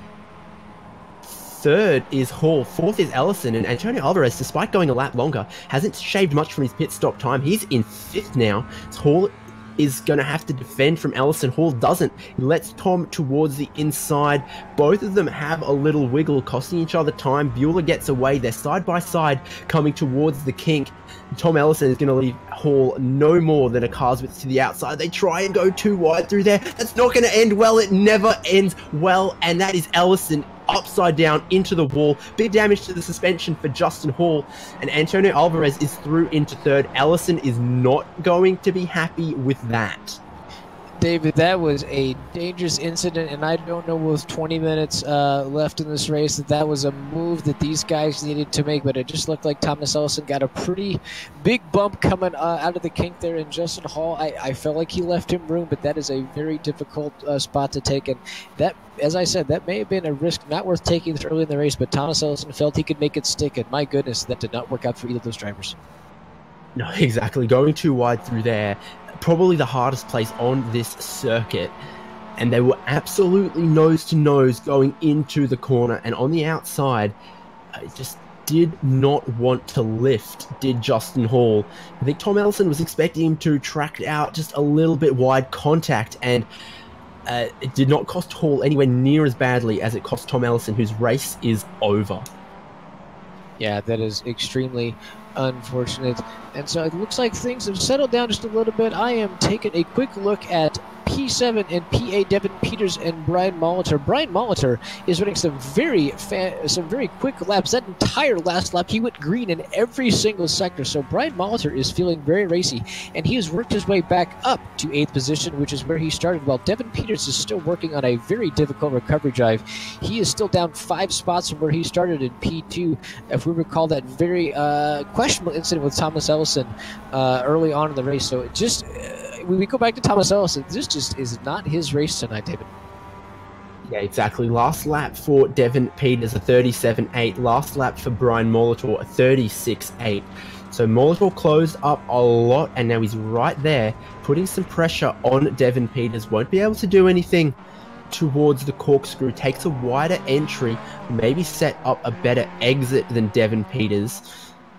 S2: Third is Hall. Fourth is Ellison. And Antonio Alvarez, despite going a lap longer, hasn't shaved much from his pit stop time. He's in 5th now. Hall is going to have to defend from Ellison. Hall doesn't. He lets Tom towards the inside. Both of them have a little wiggle, costing each other time. Bueller gets away. They're side by side, coming towards the kink. Tom Ellison is going to leave Hall no more than a car's width to the outside. They try and go too wide through there. That's not going to end well. It never ends well. And that is Ellison upside down into the wall. Big damage to the suspension for Justin Hall. And Antonio Alvarez is through into third. Ellison is not going to be happy with that.
S3: David, that was a dangerous incident, and I don't know with 20 minutes left in this race that was a move that these guys needed to make, but it just looked like Thomas Ellison got a pretty big bump coming out of the kink there, and Justin Hall, I felt like he left him room, but that is a very difficult spot to take, and that, as I said, that may have been a risk not worth taking this early in the race, but Thomas Ellison felt he could make it stick, and my goodness, that did not work out for either of those drivers.
S2: No, exactly. Going too wide through there, probably the hardest place on this circuit, and they were absolutely nose to nose going into the corner, and on the outside just did not want to lift, did Justin Hall. I think Tom Ellison was expecting him to track out just a little bit wide contact, and it did not cost Hall anywhere near as badly as it cost Tom Ellison, whose race is over.
S3: Yeah, that is extremely unfortunate. And so it looks like things have settled down just a little bit. I am taking a quick look at P7 and PA Devin Peters and Brian Molitor. Brian Molitor is running some very quick laps. That entire last lap, he went green in every single sector. So Brian Molitor is feeling very racy, and he has worked his way back up to 8th position, which is where he started, while Devin Peters is still working on a very difficult recovery drive. He is still down 5 spots from where he started in P2. If we recall that very questionable incident with Thomas Ellison early on in the race. So it just... when we go back to Thomas Ellison, this just is not his race tonight, David.
S2: Yeah, exactly. Last lap for Devin Peters, a 37.8. Last lap for Brian Molitor, a 36.8. So Molitor closed up a lot, and now he's right there, putting some pressure on Devin Peters. Won't be able to do anything towards the corkscrew. Takes a wider entry, maybe set up a better exit than Devin Peters.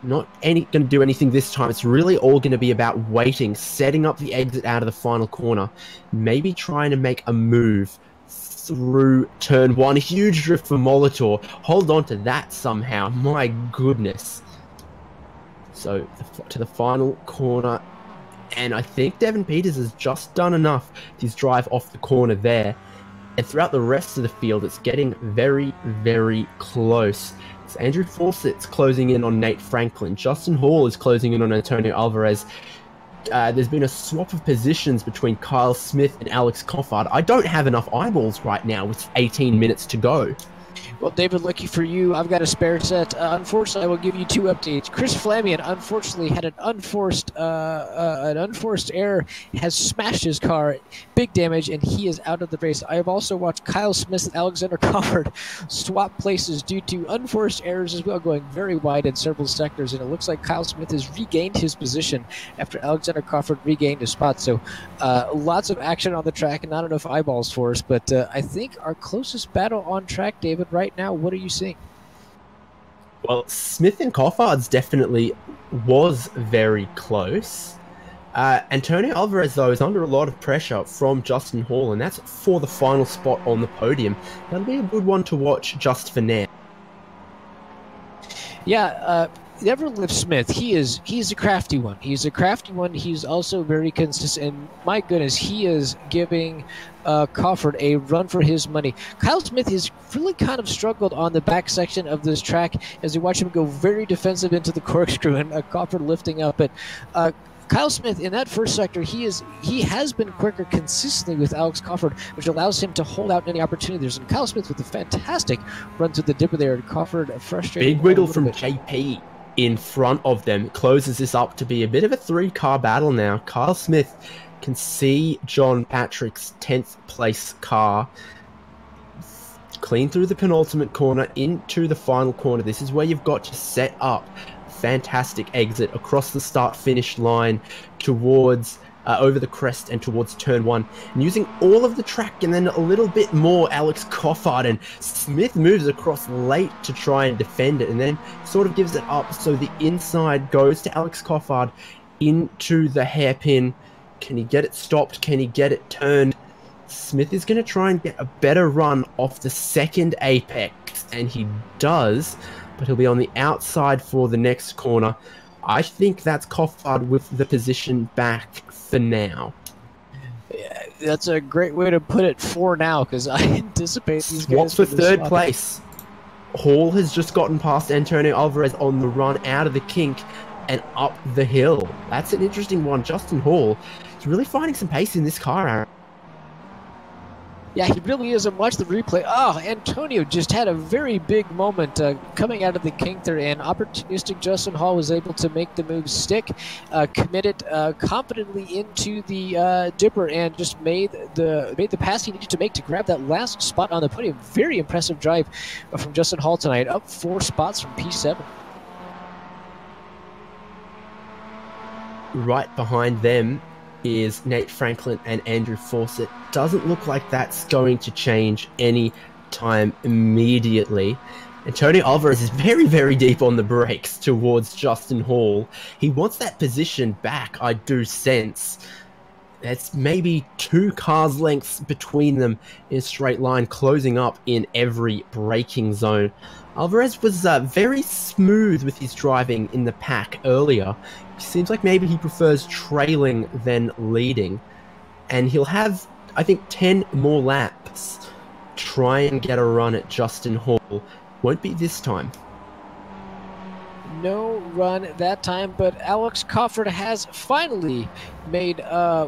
S2: Not going to do anything this time. It's really all going to be about waiting, setting up the exit out of the final corner, maybe trying to make a move through turn 1. A huge drift for Molitor. Hold on to that somehow. My goodness. So to the final corner, and I think Devin Peters has just done enough to his drive off the corner there. And throughout the rest of the field, it's getting very, very close. So Andrew Fawcett's closing in on Nate Franklin. Justin Hall is closing in on Antonio Alvarez. There's been a swap of positions between Kyle Smith and Alex Coffard. I don't have enough eyeballs right now with 18 minutes to go.
S3: Well, David, lucky for you, I've got a spare set. Unfortunately, I will give you 2 updates. Chris Flamian, unfortunately, had an unforced error, has smashed his car, big damage, and he is out of the race. I have also watched Kyle Smith and Alexander Coffard swap places due to unforced errors as well, going very wide in several sectors, and it looks like Kyle Smith has regained his position after Alexander Coffard regained his spot. So lots of action on the track, and not enough eyeballs for us, but I think our closest battle on track, David, right now, what are you seeing?
S2: Well, Smith and Coffard's definitely was very close. Antonio Alvarez, though, is under a lot of pressure from Justin Hall, and that's for the final spot on the podium. That'll be a good one to watch just for now.
S3: Yeah, Everlift Smith, he's a crafty one. He's a crafty one. He's also very consistent. And my goodness, he is giving Coffard a run for his money. Kyle Smith has really kind of struggled on the back section of this track as you watch him go very defensive into the corkscrew, and Coffard lifting up. But Kyle Smith, in that first sector, he has been quicker consistently with Alex Coffard, which allows him to hold out any opportunities. And Kyle Smith with a fantastic run to the dipper there, and Coffard frustrated.
S2: Big wiggle from JP in front of them closes this up to be a bit of a 3-car battle now. Kyle Smith can see John Patrick's 10th place car clean through the penultimate corner into the final corner. This is where you've got to set up fantastic exit across the start-finish line towards over the crest and towards turn 1, and using all of the track and then a little bit more. Alex Coffard and Smith moves across late to try and defend it, and then sort of gives it up, so the inside goes to Alex Coffard into the hairpin. Can he get it stopped? Can he get it turned? Smith is going to try and get a better run off the second apex, and he does, but he'll be on the outside for the next corner. I think that's Coffard with the position back for now.
S3: Yeah, that's a great way to put it for now, because I anticipate these
S2: Swap
S3: guys
S2: for
S3: will
S2: third
S3: swap.
S2: place. Hall has just gotten past Antonio Alvarez on the run out of the kink and up the hill. That's an interesting one. Justin Hall is really finding some pace in this car, Aaron.
S3: Yeah, he really is. And watch the replay. Oh, Antonio just had a very big moment coming out of the kink there, and opportunistic Justin Hall was able to make the move stick, committed confidently into the dipper, and just made the pass he needed to make to grab that last spot on the podium. Very impressive drive from Justin Hall tonight, up 4 spots from P7.
S2: Right behind them is Nate Franklin and Andrew Fawcett. Doesn't look like that's going to change any time immediately. Antonio Alvarez is very, very deep on the brakes towards Justin Hall. He wants that position back, I do sense. It's maybe 2 cars lengths between them in a straight line, closing up in every braking zone. Alvarez was very smooth with his driving in the pack earlier. It seems like maybe he prefers trailing than leading. And he'll have, I think, 10 more laps. Try and get a run at Justin Hall. Won't be this time.
S3: No run that time, but Alex Cofford has finally made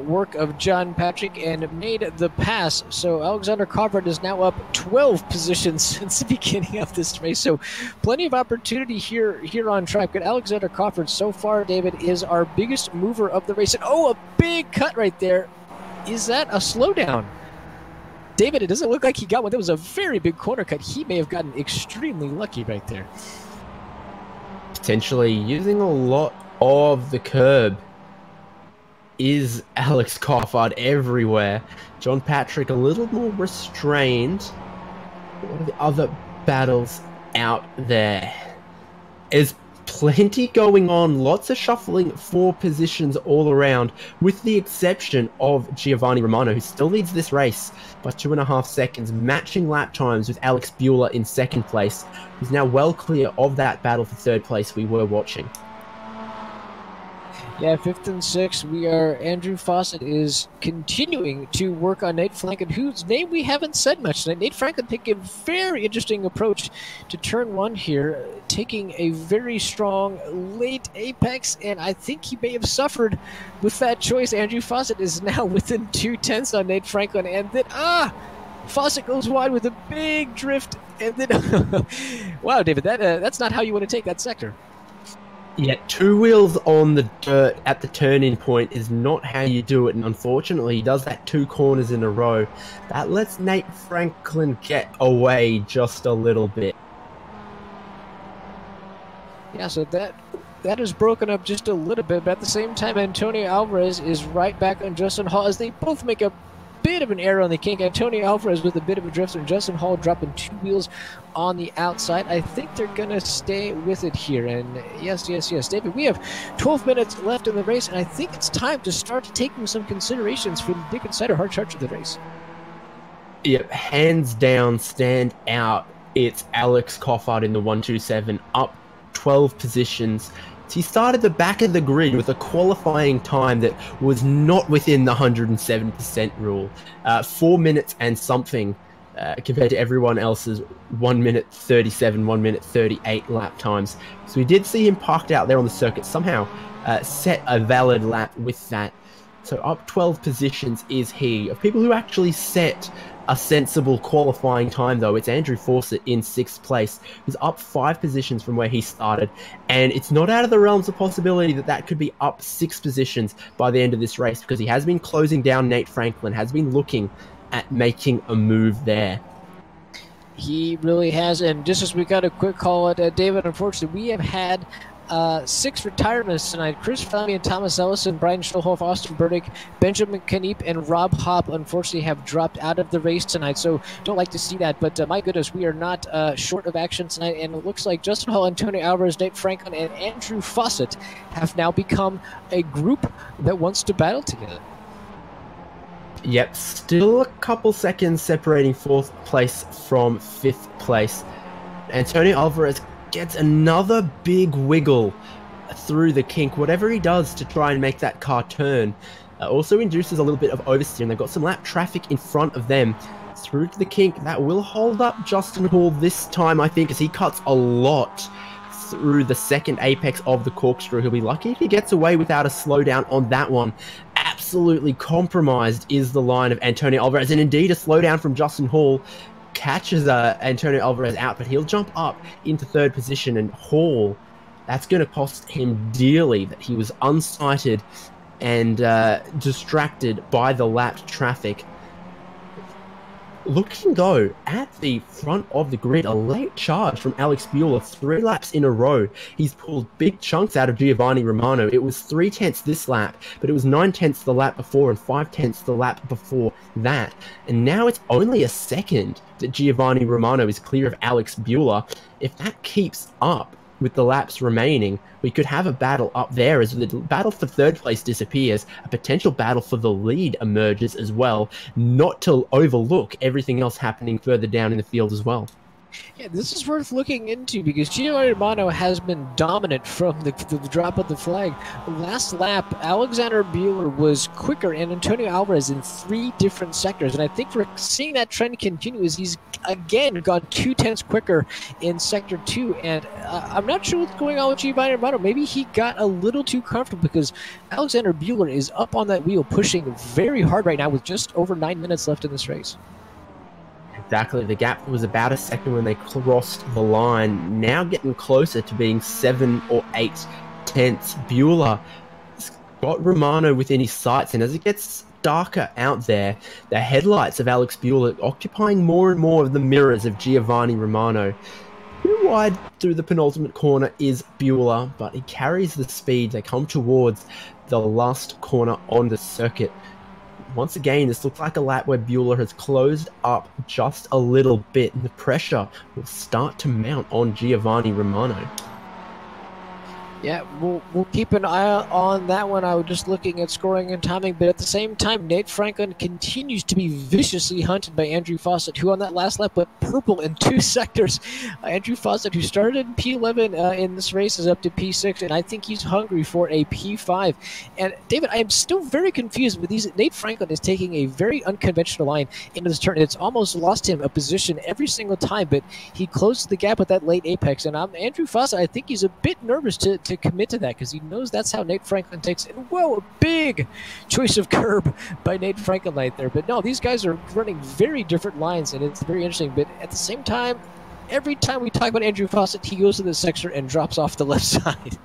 S3: work of John Patrick and made the pass. So Alexander Cofford is now up 12 positions since the beginning of this race. So plenty of opportunity here on track. But Alexander Cofford so far, David, is our biggest mover of the race. And oh, a big cut right there. Is that a slowdown? David, it doesn't look like he got one. That was a very big corner cut. He may have gotten extremely lucky right there.
S2: Potentially using a lot of the curb is Alex Coffard everywhere. John Patrick a little more restrained. What are the other battles out there? There's plenty going on, lots of shuffling for positions all around, with the exception of Giovanni Romano, who still leads this race by 2.5 seconds, matching lap times with Alex Bueller in second place, who's now well clear of that battle for third place we were watching.
S3: Yeah, 5th and 6th, we are. Andrew Fawcett is continuing to work on Nate Franklin, whose name we haven't said much tonight. Nate Franklin taking a very interesting approach to turn 1 here, taking a very strong late apex, and I think he may have suffered with that choice. Andrew Fawcett is now within 2/10 on Nate Franklin, and then Fawcett goes wide with a big drift, and then wow, David, that's not how you want to take that sector.
S2: Yeah, 2 wheels on the dirt at the turn-in point is not how you do it, and unfortunately he does that 2 corners in a row. That lets Nate Franklin get away just a little bit.
S3: Yeah, so that is broken up just a little bit, but at the same time Antonio Alvarez is right back on Justin Hall as they both make a bit of an error on the kink. Antonio Alvarez with a bit of a drift, and Justin Hall dropping 2 wheels on the outside. I think they're going to stay with it here. And yes, David, we have 12 minutes left in the race, and I think it's time to start taking some considerations for the Dick and Cider hard charge of the race.
S2: Yep, hands down, stand out. It's Alex Coffard in the 127, up 12 positions. He started the back of the grid with a qualifying time that was not within the 107% rule. 4 minutes and something compared to everyone else's 1 minute 37, 1 minute 38 lap times. So we did see him parked out there on the circuit, somehow set a valid lap with that. So up 12 positions is he. Of people who actually set a sensible qualifying time, though, it's Andrew Fawcett in 6th place, who's up 5 positions from where he started, and it's not out of the realms of possibility that that could be up 6 positions by the end of this race, because he has been closing down Nate Franklin, has been looking at making a move there.
S3: He really has, and just as we got a quick call at David, unfortunately, we have had 6 retirements tonight. Chris Flamian, Thomas Ellison, Brian Stolhoff, Austin Burdick, Benjamin Caneep, and Rob Hopp unfortunately have dropped out of the race tonight, so don't like to see that, but my goodness, we are not short of action tonight, and it looks like Justin Hall, Antonio Alvarez, Nate Franklin, and Andrew Fawcett have now become a group that wants to battle together.
S2: Yep, still a couple seconds separating 4th place from 5th place. Antonio Alvarez gets another big wiggle through the kink. Whatever he does to try and make that car turn also induces a little bit of oversteer, and they've got some lap traffic in front of them. Through to the kink. That will hold up Justin Hall this time, I think, as he cuts a lot through the second apex of the corkscrew. He'll be lucky if he gets away without a slowdown on that one. Absolutely compromised is the line of Antonio Alvarez, and indeed a slowdown from Justin Hall catches Antonio Alvarez out, but he'll jump up into third position, and Hall, that's going to cost him dearly that he was unsighted and distracted by the lapped traffic. Looking though at the front of the grid, a late charge from Alex Bueller, 3 laps in a row. He's pulled big chunks out of Giovanni Romano. It was 3/10 this lap, but it was 9/10 the lap before and 5/10 the lap before that. And now it's only a second that Giovanni Romano is clear of Alex Bueller. If that keeps up with the laps remaining, we could have a battle up there as the battle for third place disappears. A potential battle for the lead emerges as well, not to overlook everything else happening further down in the field as well.
S3: Yeah, this is worth looking into because Giovanni Romano has been dominant from the drop of the flag. Last lap, Alexander Bueller was quicker and Antonio Alvarez in 3 different sectors. And I think we're seeing that trend continue as he's again gone 2/10 quicker in sector 2. And I'm not sure what's going on with Giovanni Romano. Maybe he got a little too comfortable because Alexander Bueller is up on that wheel pushing very hard right now with just over 9 minutes left in this race.
S2: Exactly. The gap was about a second when they crossed the line. Now getting closer to being 7 or 8 tenths. Bueller got Romano within his sights, and as it gets darker out there, the headlights of Alex Bueller occupying more and more of the mirrors of Giovanni Romano. Too wide through the penultimate corner is Bueller, but he carries the speed. They come towards the last corner on the circuit. Once again, this looks like a lap where Bueller has closed up just a little bit, and the pressure will start to mount on Giovanni Romano.
S3: Yeah, we'll keep an eye on that one. I was just looking at scoring and timing, but at the same time, Nate Franklin continues to be viciously hunted by Andrew Fawcett, who on that last lap went purple in 2 sectors. Andrew Fawcett, who started in P11 in this race, is up to P6, and I think he's hungry for a P5. And David, I am still very confused with these. Nate Franklin is taking a very unconventional line into this turn. It's almost lost him a position every single time, but he closed the gap with that late apex. And Andrew Fawcett, I think he's a bit nervous to commit to that because he knows that's how Nate Franklin takes it. Whoa, a big choice of curb by Nate Franklin right there. But no, these guys are running very different lines, and it's very interesting. But at the same time, every time we talk about Andrew Fawcett, he goes to the sector and drops off the left side.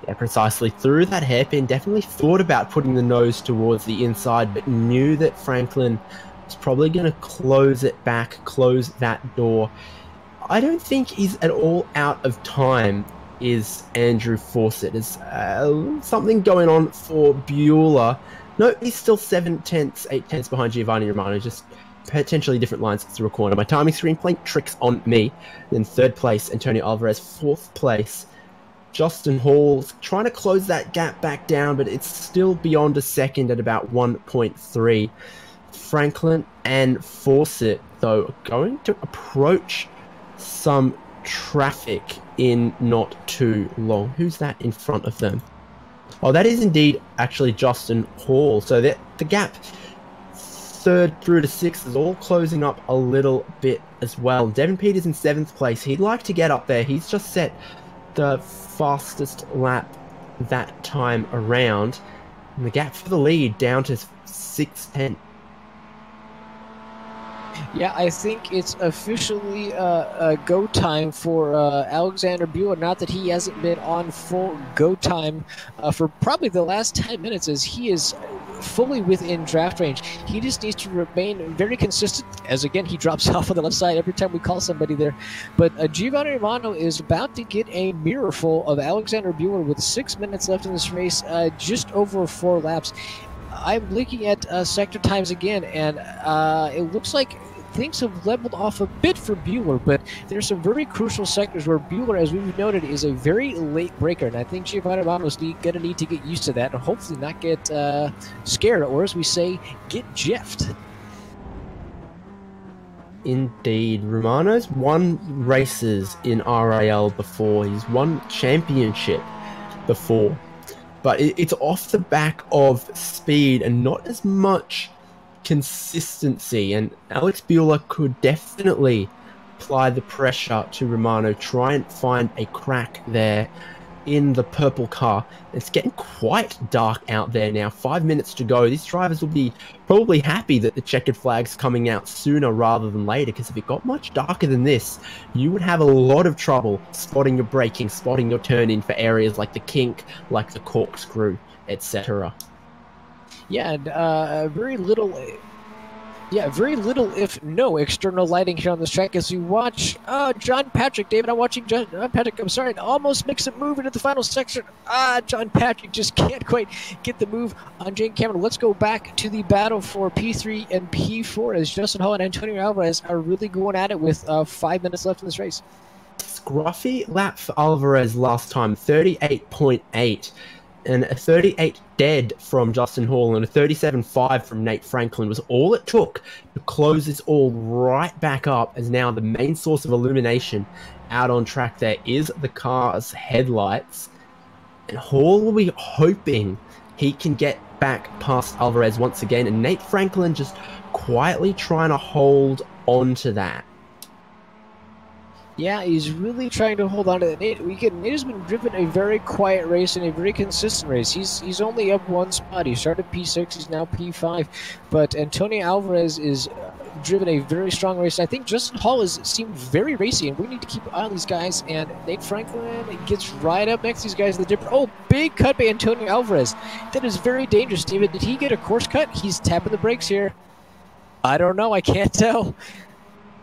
S2: Yeah, precisely. Through that hairpin, definitely thought about putting the nose towards the inside, but knew that Franklin was probably going to close it back, close that door. I don't think he's at all out of time is Andrew Fawcett. There's something going on for Bueller. No, he's still 7 tenths, 8 tenths behind Giovanni Romano, just potentially different lines through a corner. My timing screen playing tricks on me. Then 3rd place, Antonio Alvarez. 4th place, Justin Hall, trying to close that gap back down, but it's still beyond a second at about 1.3. Franklin and Fawcett, though, going to approach some traffic in not too long. Who's that in front of them? Oh, that is indeed actually Justin Hall. So the gap 3rd through to 6th is all closing up a little bit as well. Devin Peters in 7th place. He'd like to get up there. He's just set the fastest lap that time around. And the gap for the lead down to 6:10.
S3: Yeah, I think it's officially go time for Alexander Bueller. Not that he hasn't been on full go time for probably the last 10 minutes, as he is fully within draft range. He just needs to remain very consistent, as again he drops off on the left side every time we call somebody there. But Giovanni Romano is about to get a mirror full of Alexander Bueller with 6 minutes left in this race, just over 4 laps. I'm looking at sector times again, and it looks like things have leveled off a bit for Bueller, but there's some very crucial sectors where Bueller, as we've noted, is a very late breaker, and I think Giovanni Romano's going to need to get used to that and hopefully not get scared, or as we say, get jeffed.
S2: Indeed. Romano's won races in RIL before. He's won championship before. But it's off the back of speed and not as much consistency. And Alex Bueller could definitely apply the pressure to Romano, try and find a crack there in the purple car. It's getting quite dark out there now. 5 minutes to go. These drivers will be probably happy that the checkered flag's coming out sooner rather than later, because if it got much darker than this, you would have a lot of trouble spotting your braking, spotting your turn-in for areas like the kink, like the corkscrew, etc.
S3: Yeah, and very little, if no external lighting here on this track as we watch John Patrick. David, I'm watching John Patrick. I'm sorry, almost makes it move into the final section. John Patrick just can't quite get the move on Jane Cameron. Let's go back to the battle for P3 and P4 as Justin Hall and Antonio Alvarez are really going at it with 5 minutes left in this race.
S2: Scruffy lap for Alvarez last time, 38.8. And a 38 dead from Justin Hall and a 37.5 from Nate Franklin was all it took to close this all right back up, as now the main source of illumination out on track there is the car's headlights. And Hall will be hoping he can get back past Alvarez once again, and Nate Franklin just quietly trying to hold on to that.
S3: Yeah, he's really trying to hold on to that. Nate has been driven a very quiet race and a very consistent race. He's only up one spot. He started P6, he's now P5. But Antonio Alvarez is driven a very strong race. I think Justin Hall has seemed very racy, and we need to keep an eye on these guys. And Nate Franklin gets right up next to these guys in the dipper. Oh, big cut by Antonio Alvarez. That is very dangerous, David. Did he get a course cut? He's tapping the brakes here. I don't know. I can't tell.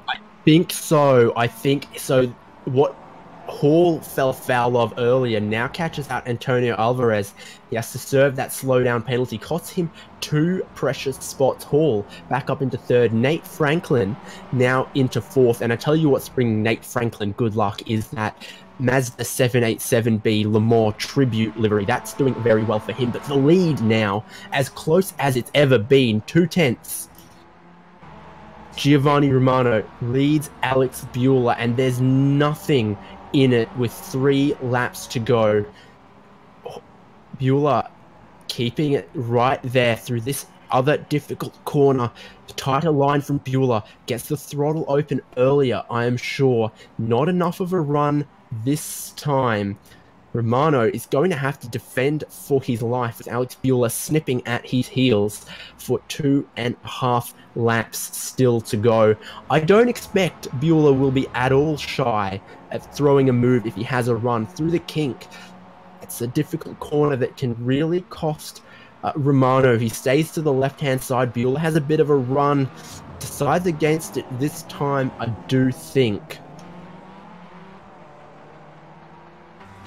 S2: I think so. What Hall fell foul of earlier now catches out Antonio Alvarez. He has to serve that slowdown penalty. Costs him 2 precious spots. Hall back up into 3rd. Nate Franklin now into 4th. And I tell you what's bringing Nate Franklin good luck is that Mazda 787B Le Mans Tribute livery. That's doing very well for him. But the lead now, as close as it's ever been, 2/10. Giovanni Romano leads Alex Bueller, and there's nothing in it with 3 laps to go. Bueller keeping it right there through this other difficult corner. The tighter line from Bueller gets the throttle open earlier, I am sure. Not enough of a run this time. Romano is going to have to defend for his life with Alex Bueller snipping at his heels for 2.5 laps still to go. I don't expect Bueller will be at all shy at throwing a move if he has a run through the kink. It's a difficult corner that can really cost Romano. If he stays to the left-hand side, Bueller has a bit of a run, decides against it this time, I do think.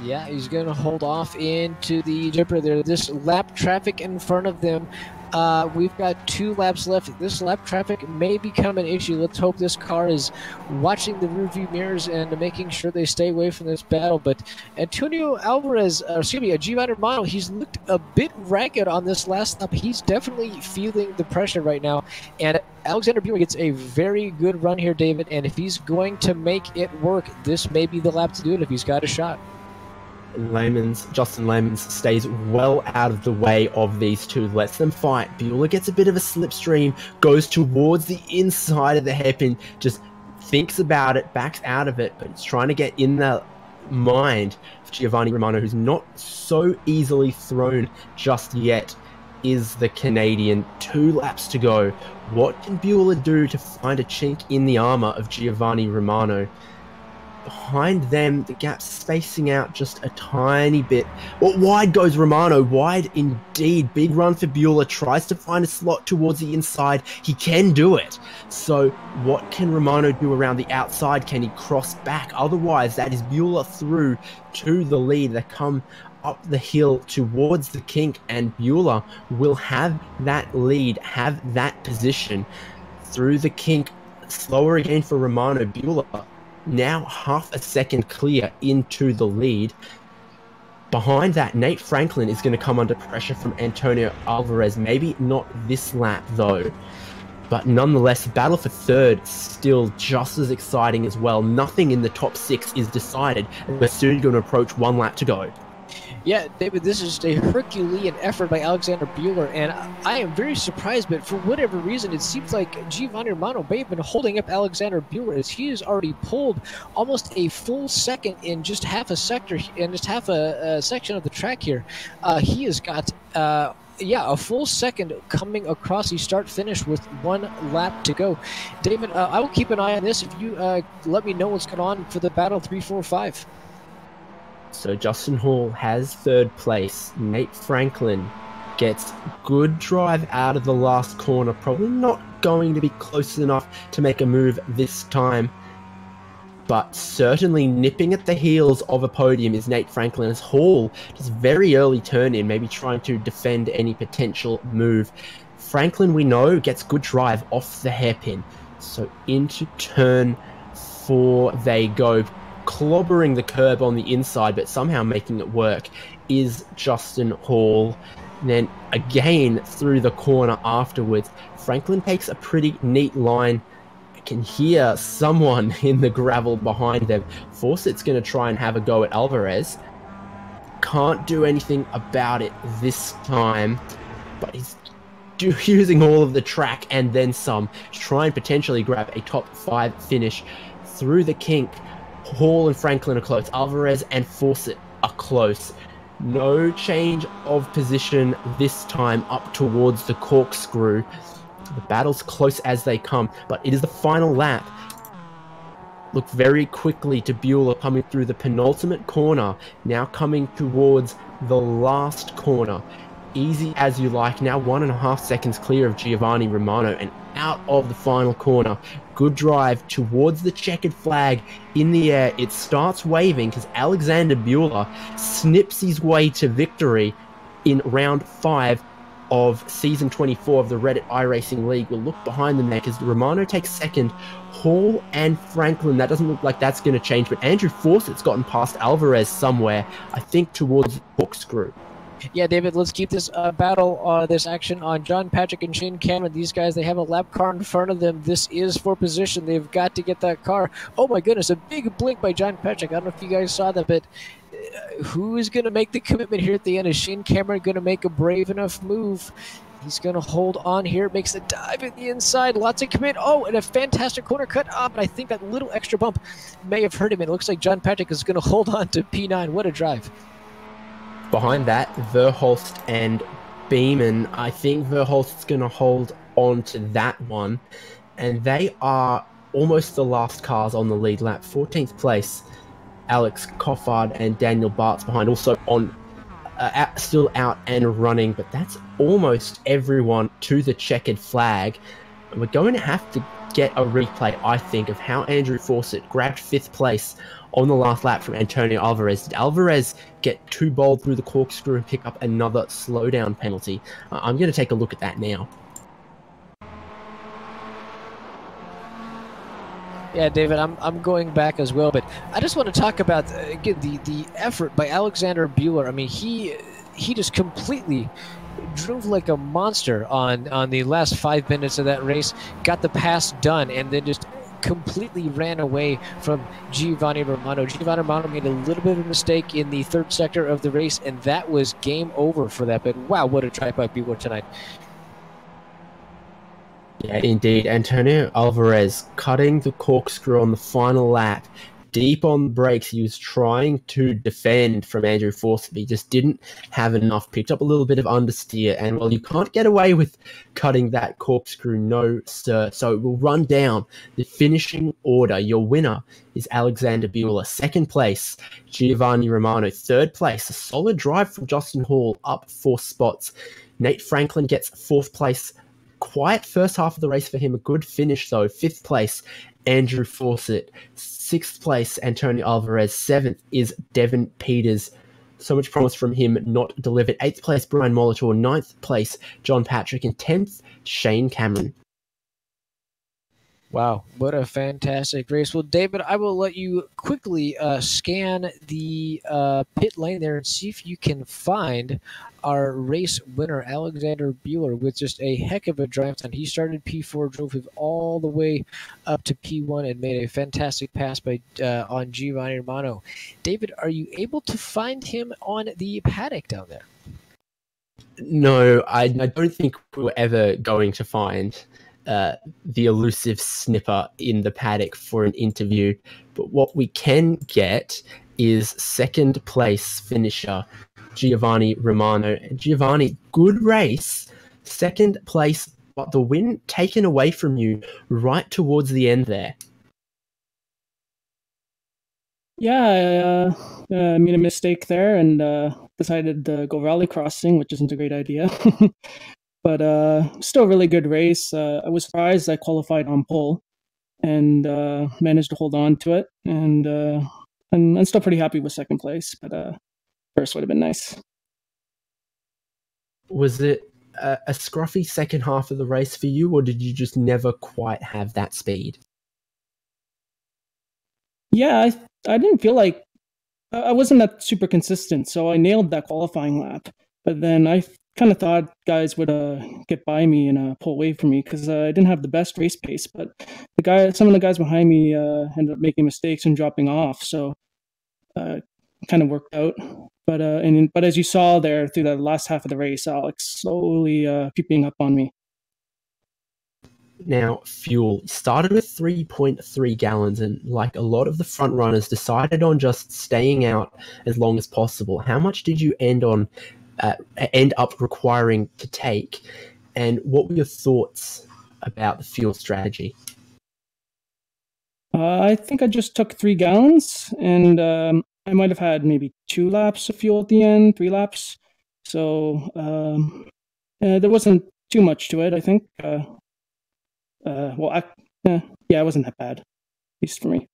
S3: Yeah, he's going to hold off into the dipper there. This lap traffic in front of them, we've got 2 laps left. This lap traffic may become an issue. Let's hope this car is watching the rearview mirrors and making sure they stay away from this battle. But Antonio Alvarez, Giovanni Romano, he's looked a bit ragged on this last lap. He's definitely feeling the pressure right now. And Alexander Bueller gets a very good run here, David. And if he's going to make it work, this may be the lap to do it if he's got a shot.
S2: Justin Lemons stays well out of the way of these two, lets them fight. Bueller gets a bit of a slipstream, goes towards the inside of the hairpin, just thinks about it, backs out of it, but it's trying to get in the mind of Giovanni Romano, who's not so easily thrown just yet, is the Canadian. 2 laps to go. What can Bueller do to find a chink in the armor of Giovanni Romano? Behind them, the gap's spacing out just a tiny bit. Well, wide goes Romano, wide indeed. Big run for Bueller, tries to find a slot towards the inside. He can do it. So what can Romano do around the outside? Can he cross back? Otherwise, that is Bueller through to the lead. They come up the hill towards the kink, and Bueller will have that lead, have that position through the kink. Slower again for Romano. Bueller now half a second clear into the lead. Behind that, Nate Franklin is going to come under pressure from Antonio Alvarez. Maybe not this lap, though. But nonetheless, battle for third still just as exciting as well. Nothing in the top 6 is decided, and we're soon going to approach 1 lap to go.
S3: Yeah, David, this is a Herculean effort by Alexander Buehler, and I am very surprised, but for whatever reason, it seems like Giovanni Romano may have been holding up Alexander Buehler, as he has already pulled almost a full second in just half a sector, in just half a section of the track here. He has got... a full second coming across the start-finish with 1 lap to go. David, I will keep an eye on this if you let me know what's going on for the battle 3, 4, 5.
S2: So Justin Hall has third place. Nate Franklin gets good drive out of the last corner. Probably not going to be close enough to make a move this time, but certainly nipping at the heels of a podium is Nate Franklin, as Hall just very early turn in, maybe trying to defend any potential move. Franklin, we know, gets good drive off the hairpin. So into turn 4 they go, clobbering the curb on the inside, but somehow making it work is Justin Hall. And then again through the corner afterwards, Franklin takes a pretty neat line. Can hear someone in the gravel behind them. Fawcett's going to try and have a go at Alvarez. Can't do anything about it this time, but he's using all of the track and then some to try and potentially grab a top 5 finish through the kink. Hall and Franklin are close. Alvarez and Fawcett are close. No change of position this time up towards the corkscrew. The battle's close as they come, but it is the final lap. Look very quickly to Buehler coming through the penultimate corner, now coming towards the last corner. Easy as you like, now 1.5 seconds clear of Giovanni Romano and out of the final corner. Good drive towards the checkered flag in the air. It starts waving because Alexander Buehler snips his way to victory in round 5 of season 24 of the Reddit iRacing League. We'll look behind them there because Romano takes second. Hall and Franklin, that doesn't look like that's going to change, but Andrew Fawcett's gotten past Alvarez somewhere, I think towards the corkscrew.
S3: Yeah, David, let's keep this battle, this action on John Patrick and Shane Cameron. These guys, they have a lap car in front of them. This is for position. They've got to get that car. Oh my goodness, a big blink by John Patrick. I don't know if you guys saw that, but who is going to make the commitment here at the end? Is Shane Cameron going to make a brave enough move? He's going to hold on here. Makes the dive at the inside. Lots of commit. Oh, and a fantastic corner cut up. And I think that little extra bump may have hurt him. It looks like John Patrick is going to hold on to P9. What a drive.
S2: Behind that, Verholst and Beeman. I think Verholst's going to hold on to that one. And they are almost the last cars on the lead lap. 14th place, Alex Coffard and Daniel Bartz behind. Also on still out and running. But that's almost everyone to the checkered flag. We're going to have to get a replay, I think, of how Andrew Fawcett grabbed 5th place on the last lap from Antonio Alvarez. Did Alvarez get too bold through the corkscrew and pick up another slowdown penalty? I'm going to take a look at that now.
S3: Yeah, David, I'm going back as well, but I just want to talk about again the effort by Alexander Buehler. I mean, he just completely drove like a monster on the last 5 minutes of that race, got the pass done, and then just completely ran away from Giovanni Romano. Giovanni Romano made a little bit of a mistake in the 3rd sector of the race, and that was game over for that. But wow, what a drive by Buehler tonight.
S2: Yeah, indeed. Antonio Alvarez cutting the corkscrew on the final lap. Deep on the brakes, he was trying to defend from Andrew Fawcett. He just didn't have enough. Picked up a little bit of understeer, and well, you can't get away with cutting that corkscrew, no sir. So we'll run down the finishing order. Your winner is Alexander Buehler. 2nd place, Giovanni Romano. 3rd place, a solid drive from Justin Hall, up 4 spots. Nate Franklin gets 4th place. Quiet first half of the race for him. A good finish though. 5th place, Andrew Fawcett. 6th place, Antonio Alvarez. 7th is Devin Peters. So much promise from him, not delivered. 8th place, Brian Molitor. 9th place, John Patrick. And 10th, Shane Cameron.
S3: Wow, what a fantastic race. Well, David, I will let you quickly scan the pit lane there and see if you can find our race winner, Alexander Bueller, with just a heck of a drive time. He started P4, drove him all the way up to P1, and made a fantastic pass by on Giovanni Romano. David, are you able to find him on the paddock down there?
S2: No, I don't think we're ever going to find the elusive snipper in the paddock for an interview. But what we can get is second place finisher Giovanni Romano. Giovanni, good race, second place, but the win taken away from you right towards the end there.
S4: Yeah, I made a mistake there and decided to go rally crossing, which isn't a great idea. But still a really good race. I was surprised I qualified on pole and managed to hold on to it. And I'm still pretty happy with second place, but first would have been nice.
S2: Was it a scruffy second half of the race for you, or did you just never quite have that speed?
S4: Yeah, I didn't feel like I wasn't that super consistent, so I nailed that qualifying lap. But then I kind of thought guys would get by me and pull away from me because I didn't have the best race pace. But some of the guys behind me ended up making mistakes and dropping off, so kind of worked out. But but as you saw there through the last half of the race, Alex slowly creeping up on me.
S2: Now, fuel started with 3.3 gallons, and like a lot of the front runners, decided on just staying out as long as possible. How much did you end up requiring to take, and what were your thoughts about the fuel strategy?
S4: I think I just took 3 gallons, and I might have had maybe 2 laps of fuel at the end, 3 laps. So there wasn't too much to it, I think. Yeah, it wasn't that bad, at least for me.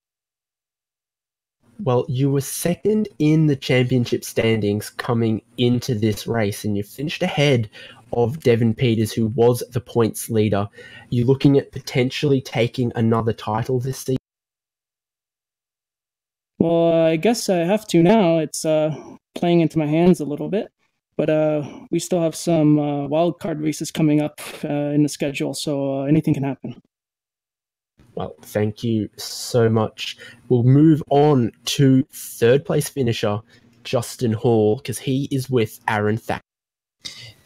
S2: Well, you were second in the championship standings coming into this race, and you finished ahead of Devin Peters, who was the points leader. You looking at potentially taking another title this season?
S4: Well, I guess I have to now. It's playing into my hands a little bit. But we still have some wild card races coming up in the schedule, so anything can happen.
S2: Well, thank you so much. We'll move on to third place finisher, Justin Hall, because he is with Aaron Thacker.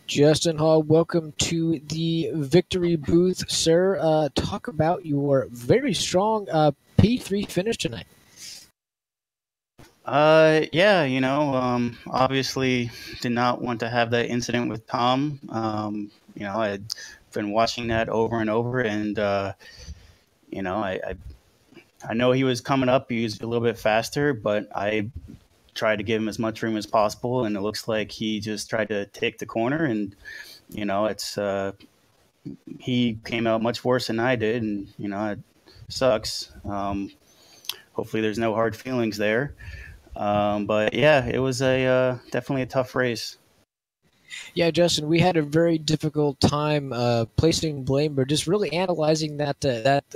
S3: Justin Hall, welcome to the victory booth, sir. Talk about your very strong P3 finish tonight.
S1: Yeah, obviously did not want to have that incident with Tom. I had been watching that over and over, and I know he was coming up. He was a little bit faster, but I tried to give him as much room as possible, and it looks like he just tried to take the corner, and he came out much worse than I did, and it sucks. Hopefully, there's no hard feelings there. But yeah, it was definitely a tough race.
S3: Yeah, Justin, we had a very difficult time placing blame or just really analyzing that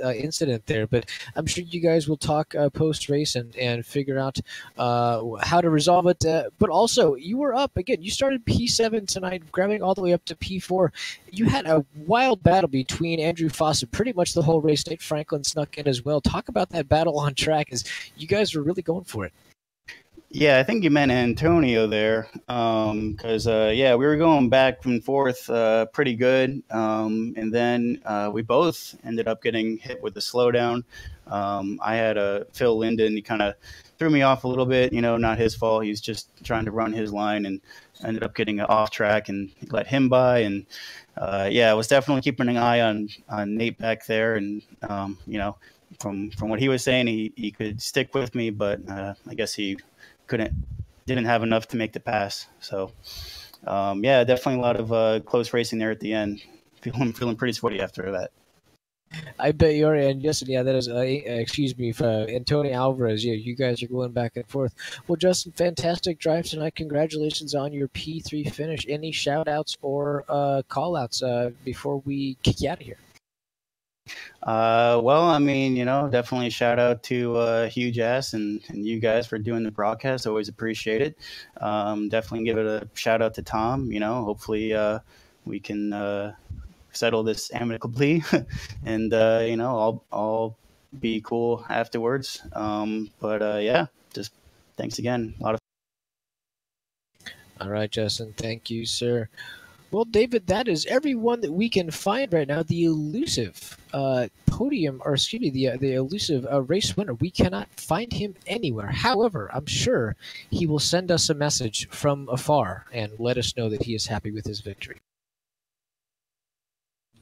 S3: incident there. But I'm sure you guys will talk post race and figure out how to resolve it. But also, you were up again. You started P7 tonight, grabbing all the way up to P4. You had a wild battle between Andrew Fawcett pretty much the whole race. Nate Franklin snuck in as well. Talk about that battle on track, as you guys were really going for it.
S1: Yeah, I think you meant Antonio there, because we were going back and forth pretty good, and then we both ended up getting hit with the slowdown. I had Phil Linden. He kind of threw me off a little bit. Not his fault. He's just trying to run his line, and ended up getting off track and let him by. And I was definitely keeping an eye on Nate back there, and from what he was saying, he could stick with me, but I guess he didn't have enough to make the pass. So definitely a lot of close racing there at the end. Feeling pretty sweaty after that.
S3: I bet you are. And Justin, yeah, that is, Antonio Alvarez. Yeah, you guys are going back and forth. Well, Justin, fantastic drive tonight. Congratulations on your P3 finish. Any shout outs or call outs before we kick you out of here?
S1: Well, I mean, definitely shout out to Huge Ass and you guys for doing the broadcast. Always appreciate it. Definitely give it a shout out to Tom. Hopefully we can settle this amicably, and I'll be cool afterwards. But yeah, just thanks again. A lot of.
S3: All right, Justin. Thank you, sir. Well, David, that is everyone that we can find right now. The elusive podium, or excuse me, the elusive race winner. We cannot find him anywhere. However, I'm sure he will send us a message from afar and let us know that he is happy with his victory.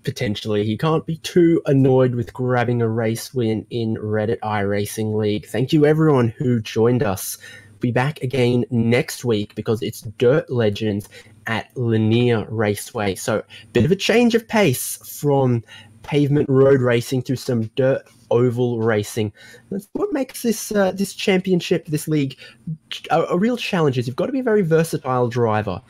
S2: Potentially, he can't be too annoyed with grabbing a race win in Reddit iRacing League. Thank you, everyone who joined us. Be back again next week because it's Dirt Legends at Lanier Raceway. So, bit of a change of pace from pavement road racing to some dirt oval racing. That's what makes this championship, this league, a real challenge. Is you've got to be a very versatile driver.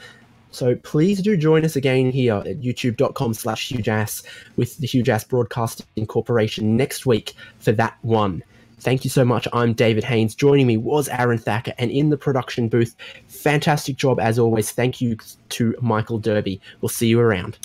S2: So please do join us again here at youtube.com/hugeass with the Huge Ass Broadcasting Corporation next week for that one. Thank you so much. I'm David Haynes. Joining me was Aaron Thacker, and in the production booth, fantastic job as always. Thank you to Michael Derby. We'll see you around.